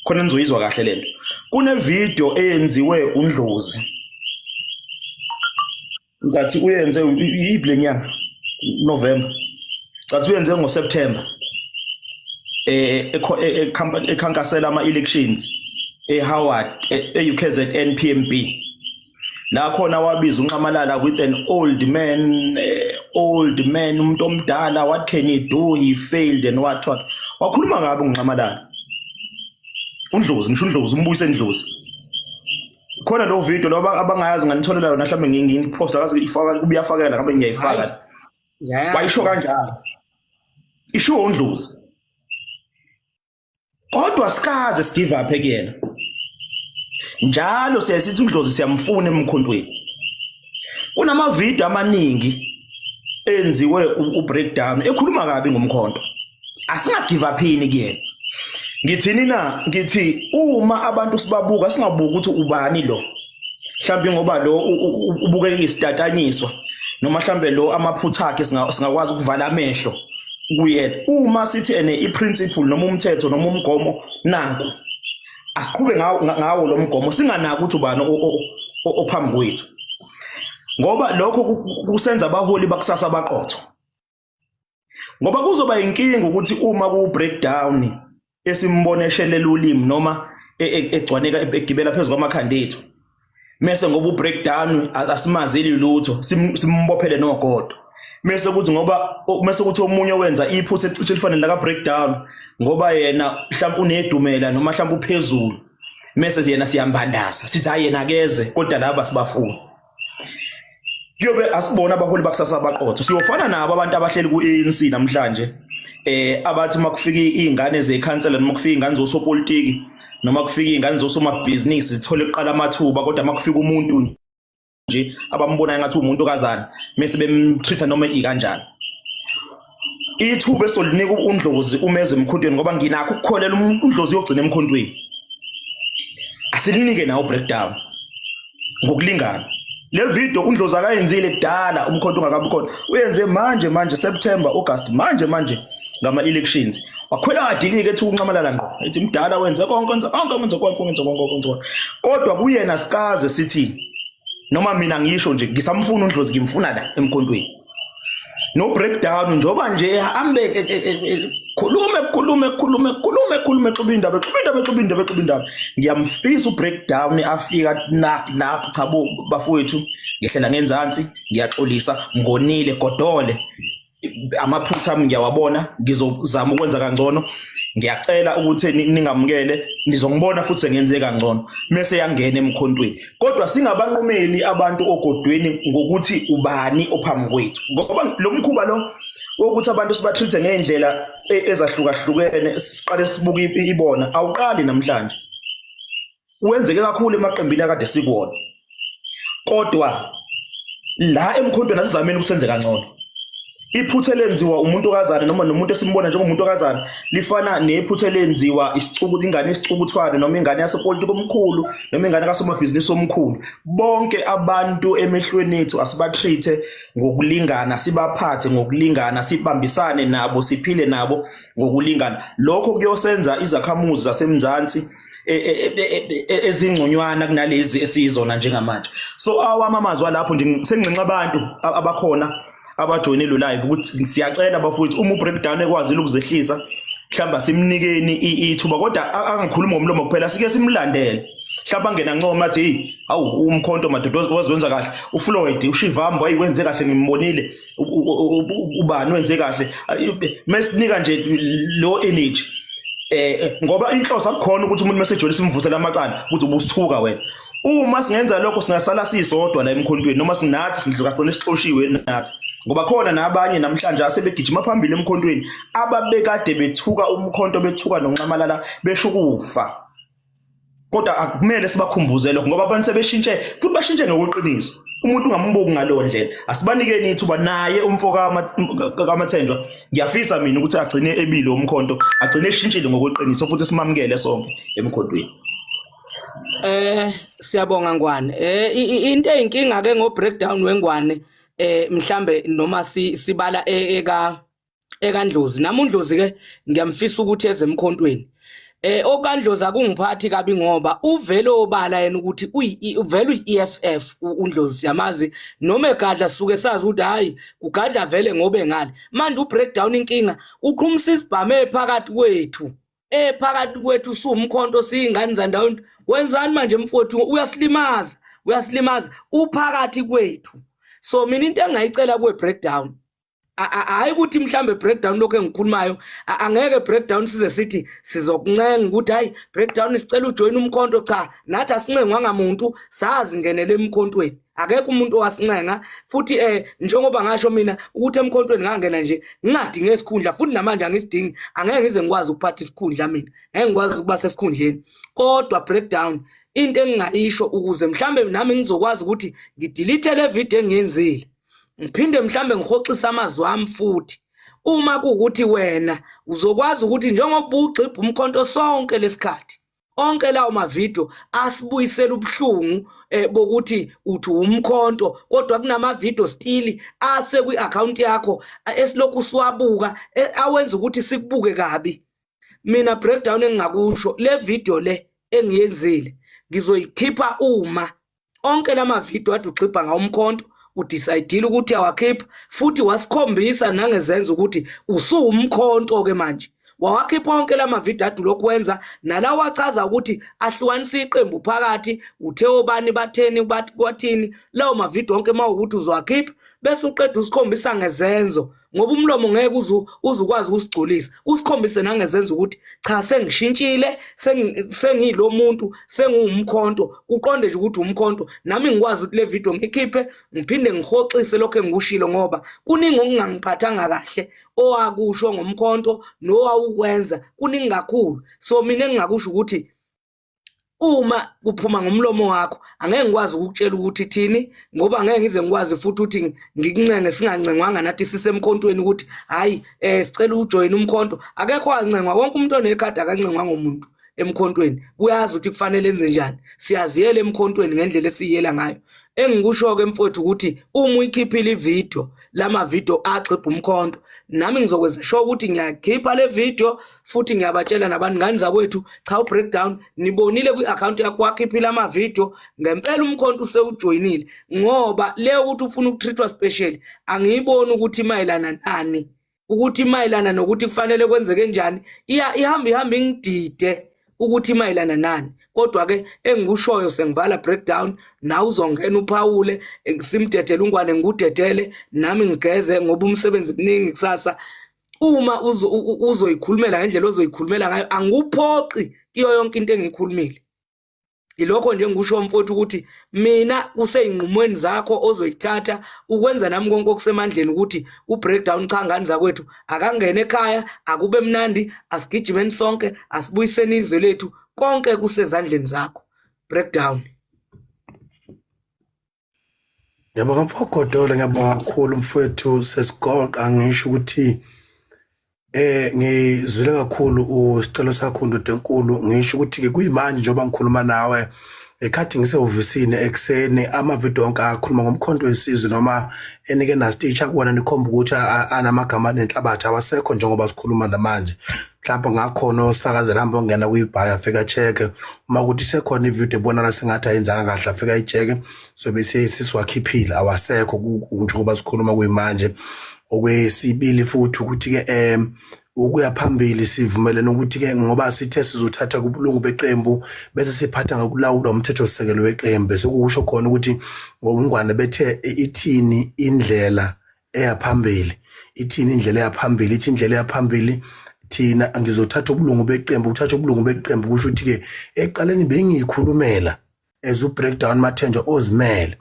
khona nizoyizwa kahle lento kune video eyenziwe uNdlozi ngathi uyenze iblenyanga November ngathi uyenze ngoSeptember ekhankasela ama elections eHoward eUKZN PMB la khona wabiza uNqamalala with an old man umuntu omdala what can he do he failed and what wakhuluma ngabe uNqamalala uNdlozi ngisho uNdlozi umbuyise eNdlozi khona lo video lo abangayazi nganitholela yona mhlawumbe ngingiposta kaze ifaka kubiyafakela ngabe ngiyayifaka wayisho kanjalo isho uNdlozi kodwa sikaze sigive up ekuyena njalo siyasithi uNdlozi siyamfuna emkhontweni kunama video amaningi enziwe ubreakdown ekhuluma kabi ngomkhonto asingagive upini kuyena ngithini na ngithi uma abantu sibabuka singabuka ukuthi ubani lo mhlambe ngoba lo ubukeka isitatanyiswa noma mhlambe lo amaphutha akhe singakwazi ukuvala amehlo kuyena uma sithi ene iprinciple noma umthetho noma umgomo nanku asiqhube ngawo lo mgomo singanaka ukuthi ubani ophambi kwethu ngoba lokho kusenza abaholi bakusasa baqotho ngoba kuzoba inkingi ukuthi uma ku breakdown esimboneshele ulimi noma egcwaneka egibela phezulu kwamakhandethu mese ngoba ubreakdown asimazeli lutho simbophele nogodo mese kuthi ngoba mase kuthi omunye wenza iphutha ecishe lifanele la ka breakdown ngoba yena mhlawumbe unedumela noma mhlawumbe uphezulu mese yena siyambandaza sithi hayi yena akeze kodwa laba sibafuna kuyobe asibona abaholi bakusasa abaqotho siyofana nabo abantu abahleli ku-ANC namhlanje abathi makufika izingane zekhansela noma kufika izingane zosopolitiki noma kufika izingane zosomabhizinisi zithole kuqala amathuba kodwa makufika umuntu nje abambona ngathi umuntu kazana mase bemtreata noma ikanjani ithuba esolinika uNdlozi umeze emkhontweni ngoba nginakho ukukholela uNdlozi yogcina emkhontweni asilinike nawo breakdown ngokulingana le video uNdlozi akayenzile kudala umkhonto ungakabi khona uyenze manje September August manje ngama elections wakhwela adilike ethi unqamalala ngqo ethi mdala wenze konke kodwa kuyena sikaze sithi noma mina ngisho nje ngisamfuna uNdlozi ngimfuna la emkhontweni no breakdown njoba nje hambe khulume xuba indaba ngiyamfisa ubreakdown afika lapho chabo bafowethu ngihlela ngenzansi ngiyaxolisa ngonile godole amaphutha ami ngiyawabona ngizozama ukwenza kangcono ngiyacela ukuthi ningamukele nizongibona futhi sengenze kangcono mase yangena emkhontweni kodwa singabanqumeli abantu ogodweni ngokuthi ubani ophambi kwethu ngoba lo mkhuba lo ukuthi abantu sibatreat ngendlela ezahlukahlukene siqale sibuka ibona awuqali namhlanje wenzeke kakhulu emaqembini akade sikuwona kodwa la emkhontweni asizameni ukusenze kangcono iphuthe lenziwa umuntu okazana noma nomuntu esimbona njengomuntu okazana lifana nephuthe lenziwa isicubu ingane esicubuthwane noma ingane yasepolitiki omkhulu noma ingane kasomabhizinisi omkhulu bonke abantu emehlweni ethu asibatreat ngokulingana sibaphathe ngokulingana sibambisane nabo siphile nabo ngokulingana lokho kuyosenza izakhamuzi zasemzansi ezingconywana kunalezi esizona njengamanje so awamamazwa lapho sengincenxa abantu abakhona abajoyine lo live ukuthi siyacela bafowethu uma ubreakdown ekwazi ukuzehlisa mhlamba simnikeni ithuba kodwa angikhuluma ngomlomo kuphela sike simlandele mhlamba angena ncoma athi hey awu umkhonto madodo wazenza kahle uFloyd uShivambo ayiwenze kahle ngimbonile ubani wenze kahle mesinika nje lo energy ngoba inhloso akukhona ukuthi umuntu mesejoyine simvusela amacala ukuthi ubusithuka wena uma singenza lokho singasala sisodwa la emkhontweni noma sinathi sidlukagcina sixoshiwe nathi ngoba khona nabanye namhlanje asebegijima phambili emkhontweni ababekade bethuka umkhonto bethuka nonqamalala besho ukufa kodwa akumele sibakhumbuze lokho ngoba abantu sebeshintshe futhi bashintshe ngokweqiniso umuntu ungambuki ngalo ndlela asibanikeni ithuba naye umfoka kaMathenjwa ngiyafisa mina ukuthi agcine ebile umkhonto agcine eshintshile ngokweqiniso futhi simamukele sonke emkhontweni siyabonga Ngwane into eyinkinga ke ngo breakdown wengwane mhlambe noma sibala ekaNdlozi nami uNdlozi ke ngiyamfisa ukuthi eze emkhontweni okaNdlozi akungiphathi kabi ngoba uvele obala yena ukuthi uvele uEFF uNdlozi siyamazi noma egadla suke sazi ukuthi hayi ugadla vele ngobe ngale manje ubreakdown inkinga uqhumisa isibhame phakathi kwethu sumkhonto siyingane zandawo wenzani manje mfowethu uyasilimaza uphakathi kwethu so mina into engayicela kwe breakdown hayi ukuthi mhlambe breakdown lokho engikhulumayo angeke breakdown size sithi sizokuncenga ukuthi hayi breakdown sicela ujoin umkhonto cha nathi asincengwanga umuntu sazi ngenele emkhontweni akekho umuntu owasincenga futhi njengoba ngasho mina ukuthi emkhontweni ngangena nje ngingadingi esikhundla futhi namanje angisidingi angeke ngize ngikwazi ukuphatha isikhundla mina ngeke ngikwazi ukuba sesikhundleni kodwa breakdown into engingayisho ukuze mhlambe nami ngizokwazi ukuthi ngidelete le video engiyenzile ngiphinde mhlambe ngihoxisa amazwi ami futhi uma kuukuthi wena uzokwazi ukuthi njengoba ugxibha umkhonto sonke lesikhathi onke lawo mavideo asibuyisela ubuhlungu bokuthi uthi umkhonto kodwa kunama video still ase kwi-account yakho esilokhu siwabuka awenza ukuthi sikubuke kabi mina breakdown engingakusho le video le engiyenzile ngizoyikhipha uma onke lama video ade ugxibha ngawo umkhonto udecidile ukuthi awakhipha futhi wasikhombisa nangezenza ukuthi usuwumkhonto ke manje wawakhipha wonke lama video adu lokwenza nalawa wachaza ukuthi ahlukanisa iqembu phakathi uTheo bani batheni bathi kwathini lawo ma video wonke mawukuthi uzowakhipha bese uqeda usikhombisa ngezenzo ngoba umlomo ngeke uzukwazi ukusigculisa usikhombise nangezenzo ukuthi cha sengishintshile sengilo muntu sengiwumkhonto uqonde nje ukuthi umkhonto nami ngikwazi ukuthi le video ngikhiphe ngiphinde ngihoxise lokho engikushilo ngoba kuningi okungangiphathanga kahle owakusho ngomkhonto nowawukwenza kuningi kakhulu so mina engingakusho ukuthi uma kuphuma ngomlomo wakho angeke ngikwazi ukukutshela ukuthi thini ngoba angeke ngize ngikwazi futhi ukuthi ngikuncenge singancengwanga nathi sisemkhontweni ukuthi hayi sicela ujoin umkhonto akekho wancengwa wonke umuntu onekhadi akancengwa ngomuntu emkhontweni uyazi ukuthi kufanele enze njani siyaziyela emkhontweni ngendlela esiyela ngayo engikusho ke mfowethu ukuthi uma uyikhiphile ivideo lama video axipha umkhonto nami ngizokwenza sure ukuthi ngiyakhipha le video futhi ngiyabatshela nabangani zakwethu cha u-breakdown nibonile kwi-account yakho wakhiphile ama video ngempela umkhonto usewujoyinile ngoba le ukuthi ufuna ukutreatwa special angiyiboni ukuthi mayelana nani ukuthi mayelana nokuthi kufanele kwenzeke njani ihamba ingidide ukuthi mayelana nani kodwa ke engikushoyo sengivala breakdown na uzongena uphawule simdedele ungwane ngikudedele nami ngigeze ngoba umsebenzi kuningi kusasa uma uzoyikhulumela ngendlela ozoyikhulumela ngayo anguphoqi kiyo yonke into engiyikhulumile ilokho nje ngikusho mfowethu ukuthi mina kuseyinqumweni zakho ozoyithatha ukwenza nami konke okusemandleni ukuthi u-breakdown cha ngani zakwethu akangene ekhaya akube mnandi asigijimeni sonke asibuyiseni izwe lethu konke kusezandleni zakho breakdown. Yabonga mfokodolo ngiyabonga kakhulu mfowethu sesigoqa ngisho ukuthi ngizwile kakhulu usicelo sakho ndodenkulu ngisho ukuthi ke kuyimanje njengoba ngikhuluma nawe ekhathi ngisehhovisini ekseni ama-video onke akhuluma ngomkhonto wesizwe noma enike nasiteach akubona nikhomba ukuthi anamagama nenhlabathi awasekho njengoba sikhuluma namanje mhlawumbe ngakhona osifakazela hamba ongena kuyibhaya afika acheke uma ukuthi sekhona ivideo ebonakala sengathi ayenzanga kahle afika ayijeke so bese sisiwakhiphile awasekho njengoba sikhuluma kuyimanje okwesibili futhi ukuthi ke ukuya phambili sivumelene ukuthi ke ngoba sithe sizothatha kubulungu beqembu bese siphatha ngokulawula umthetho sisekelo weqembu bese kusho khona ukuthi ngobungwane bethe ithini indlela eyaphambili ithini indlela eyaphambili ithi indlela eyaphambili thina angizothatha ubulungu beqembu uthatha ubulungu beqembu kusho ukuthi ke eqaleni bengiyikhulumela as u-breakdown Mathenjwa ozimele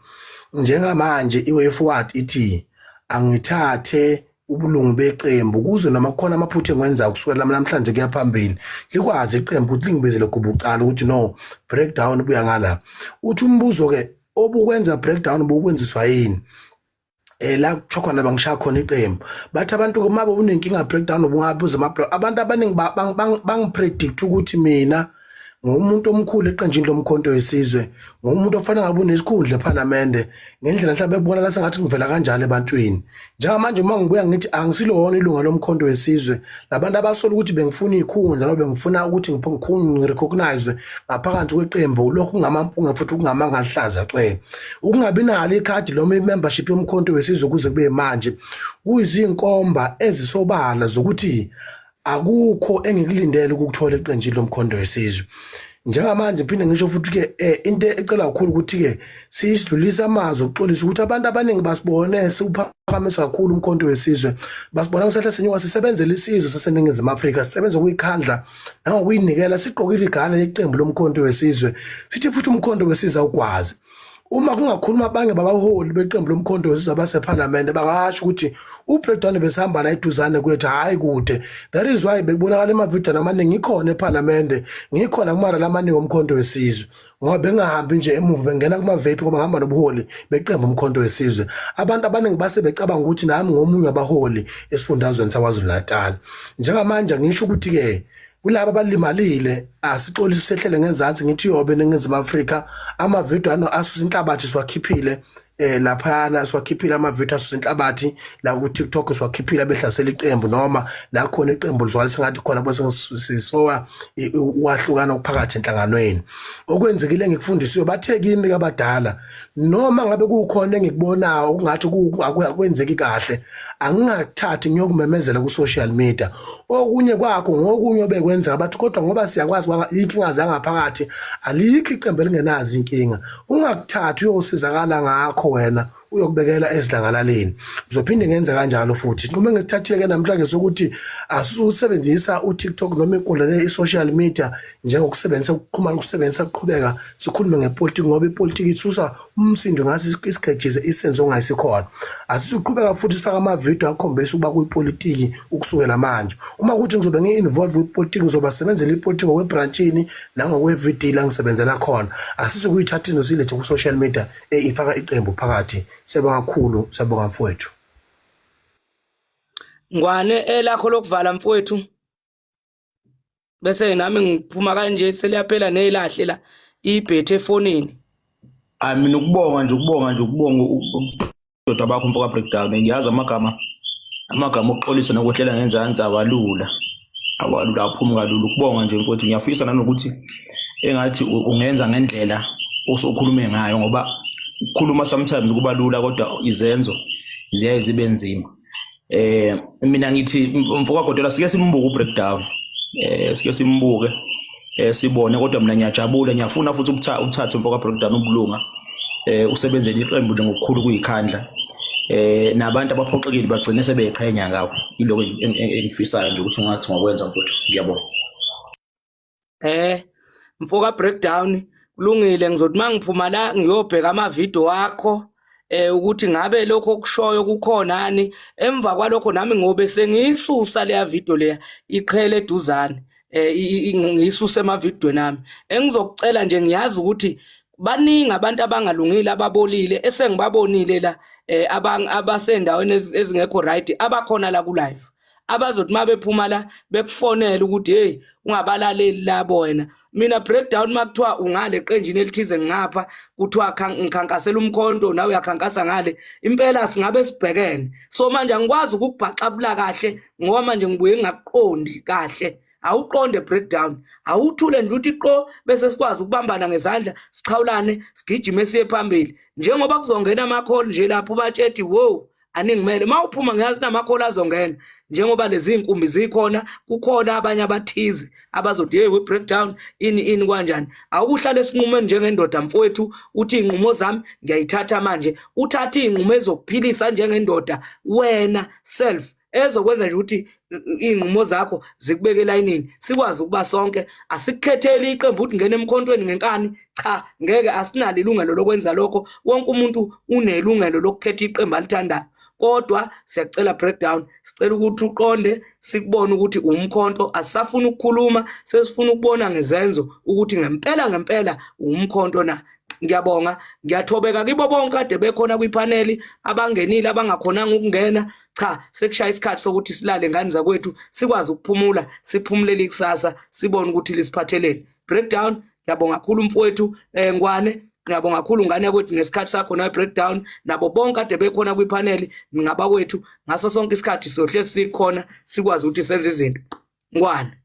njengamanje iway forward ithi angithathe ubulungu beqembu kuze noma khona amaphutha engwenza kusukela namhlanje kuyaphambili likwazi iqembu ukuthi lingibezele kubucala ukuthi no breakdown buya ngala uthi umbuzo ke obukwenza breakdown bokwenziswa yini la kuchokana bangishaya khona iqembu bathi abantu mabe unenkinga breakdown ubungabuza abantu abaningi bangipredict ukuthi mina ngomuntu omkhulu eqenjini lomkhonto wesizwe ngomuntu ofanele ngabe unesikhundla eParliament ngendlela mhlawumbe ebona la sengathi ngivela kanjalo ebantwini njengamanje uma ngibuya ngithi angisilona ilunga lomkhonto wesizwe labantu abasola ukuthi bengifuna ikhundla noma bengifuna ukuthi ngirecognize ngaphakathi kweqembu lokhu kungamampunga futhi kungamanga ahlaza cwe ukungabi nalo ikhadi lo membership yomkhonto wesizwe kuze kube manje kuyizinkomba ezisobala zokuthi akukho engikulindele ukuthola eqenjini lomkhonto wesizwe njengamanje phinde ngisho futhi ke into ecela kakhulu ukuthi ke sisidlulisa amazwi okuxolisa ukuthi abantu abaningi basibone siuphakamisa kakhulu umkhonto wesizwe basibona kusehle senyuka sisebenzele isizwe saseNingizimu Afrika sisebenza ukuyikhandla nangokuyinikela siqokile igala leqembu lomkhonto wesizwe sithi futhi umkhonto wesizwe ukwazi uma kungakhuluma abange babaholi beqembu lomkhonto wesizwe abaseParliament bangasho ukuthi uBreakdown besihamba la eduzane kwethu hayi kude that is why bekubonakala emavideo amaningi ngikhona eParliament ngikhona kumara lamaningi omkhonto wesizwe ngoba bengahambi nje emuva bengena kuma-vape ngoba ngihamba nobuholi beqembu umkhonto wesizwe abantu abaningi base becabanga ukuthi nami ngomunye abaholi esifundazweni saKwaZulu-Natal njengamanje ngisho ukuthi ke kulabo abalimalile asixolise sehlele ngenzansi ngithi yobe eNingizimu Afrika amavideo ano asusa inhlabathi siwakhiphile laphana siwakhiphile ama-video asenhlabathi la ku-TikTok siwakhiphile behlasela iqembu noma la khona iqembu lizwala sengathi khona bese sisowa ukwahlukana okuphakathi enhlanganweni okwenzekile ngikufundisiwe bathe kimi abadala noma ngabe kukhona engikubonayo okungathi akwenzeki kahle angingakuthathi ngiyokumemezela ku-social media okunye kwakho ngokunye obekwenza bathi kodwa ngoba siyakwazi inkinga zangaphakathi alikho iqembu elingenazi inkinga ungakuthathi uyosizakala ngakho wena uyokubekela ezidlangalaleni uzophinde ngenze kanjalo futhi noma ngisithathile ke namhlanje sokuthi asusebenzisa uTikTok noma inkundla le social media njengokusebenzisa ukuxhumana ukusebenzisa ukuqhubeka sikhulume ngepolitiki ngoba ipolitiki ithusa umsindo ngasi isikhejize isenzo ongayisikhona asisuqhubeka futhi sifaka ama-video akhombisa ukuba kuyipolitiki ukusukela manje uma kuthi ngizobe ngi-involve kwipolitiki ngizoba sebenzela ipolitiki ngokwebranchini nangokwe-video la ngisebenzela khona asisukuyithatha izinto silethe ku-social media ifaka iqembu phakathi Siyabonga kakhulu sabonga mfowethu Ngwane elakho lokuvala mfowethu bese nami ngiphuma kanje seliyaphela nelahle la ibhethe efonini mina ukubonga udodwa bakho mfoka breakdown ngiyazi amagama okuxolisa nokwehlela ngenzansi abalula aphuma kalula ukubonga nje mfowethu ngiyafisa nanokuthi engathi ungenza ngendlela osukhulume ngayo ngoba ukukhuluma sometimes kuba lula kodwa izenzo ziyaye zibe nzima mina ngithi mfoka Godola sike simbuke ubreakdown sike simbuke sibone kodwa mina ngiyajabula ngiyafuna futhi uthathe mfoka breakdown ubulunga usebenzele iqembu nje ngokukhulu kuyikhandla nabantu abaphoxekile bagcine sebeyiqhenya ngawo iloko engifisayo nje ukuthi ungathi ngakwenza mfowethu ngiyabonga mfoka breakdown kulungile ngizothi mangiphuma la ngiyobheka ama-video wakho ukuthi ngabe lokho okushoyo kukhonani emva kwalokho nami ngobe sengiyisusa leya video leya iqhele eduzane ngiyisusa emavidweni nami engizokucela nje ngiyazi ukuthi baningi abantu abangalungile ababolile esengibabonile la abasendaweni ezingekho right abakhona la ku live abazothi mabephuma la bekufonela ukuthi hey ungabalaleli labo wena mina breakdown makuthiwa ungale qenjini elithize ngapha kuthiwa ngikhankasela umkhonto nawe uyakhankasa ngale impela singabe sibhekene so manje angikwazi ukubhaxabula kahle ngoba manje ngibuye ngaqondi kahle awuqonde breakdown awuthule nje uthi qo bese sikwazi ukubambana ngezandla siqhawulane sigijime siye phambili njengoba kuzongena ama-call nje lapho batshethi wow aningimele mawuphuma ngiyazi nama-call azongena njengoba lezi inkumbi zikhona kukhona abanye abathize abazothi hey we-breakdown ini kanjani awukuhlala esinqumeni njengendoda mfowethu uthi iy'nqumo zami ngiyayithatha manje uthathe iy'nqumo ezokuphilisa njengendoda wena self ezokwenza nje ukuthi iy'nqumo zakho zikubeke elayinini sikwazi ukuba sonke asikukhetheli iqembu ukuthi ngene emkhontweni ngenkani cha ngeke asinalo ilungelo lokwenza lokho wonke umuntu unelungelo lokukhetha iqembu alithandayo kodwa siyacela breakdown sicela ukuthi uqonde sikubone ukuthi umkhonto asisafuna ukukhuluma sesifuna ukubona ngezenzo ukuthi ngempela umkhonto na ngiyabonga ngiyathobeka kibo bonke kade bekhona kwipaneli abangenile abangakhonanga ukungena cha sekushaya isikhathi sokuthi silale ngani zakwethu sikwazi ukuphumula siphumulele ikusasa sibone ukuthi lisiphatheleni breakdown ngiyabonga kakhulu mfowethu Ngwane ngiyabonga kakhulu ngane yakwethu ngesikhathi sakho na breakdown nabo bonke kade bekhona kwipaneli ngaba kwethu ngaso sonke isikhathi sohle sikhona sikwazi ukuthi senze izinto Ngwane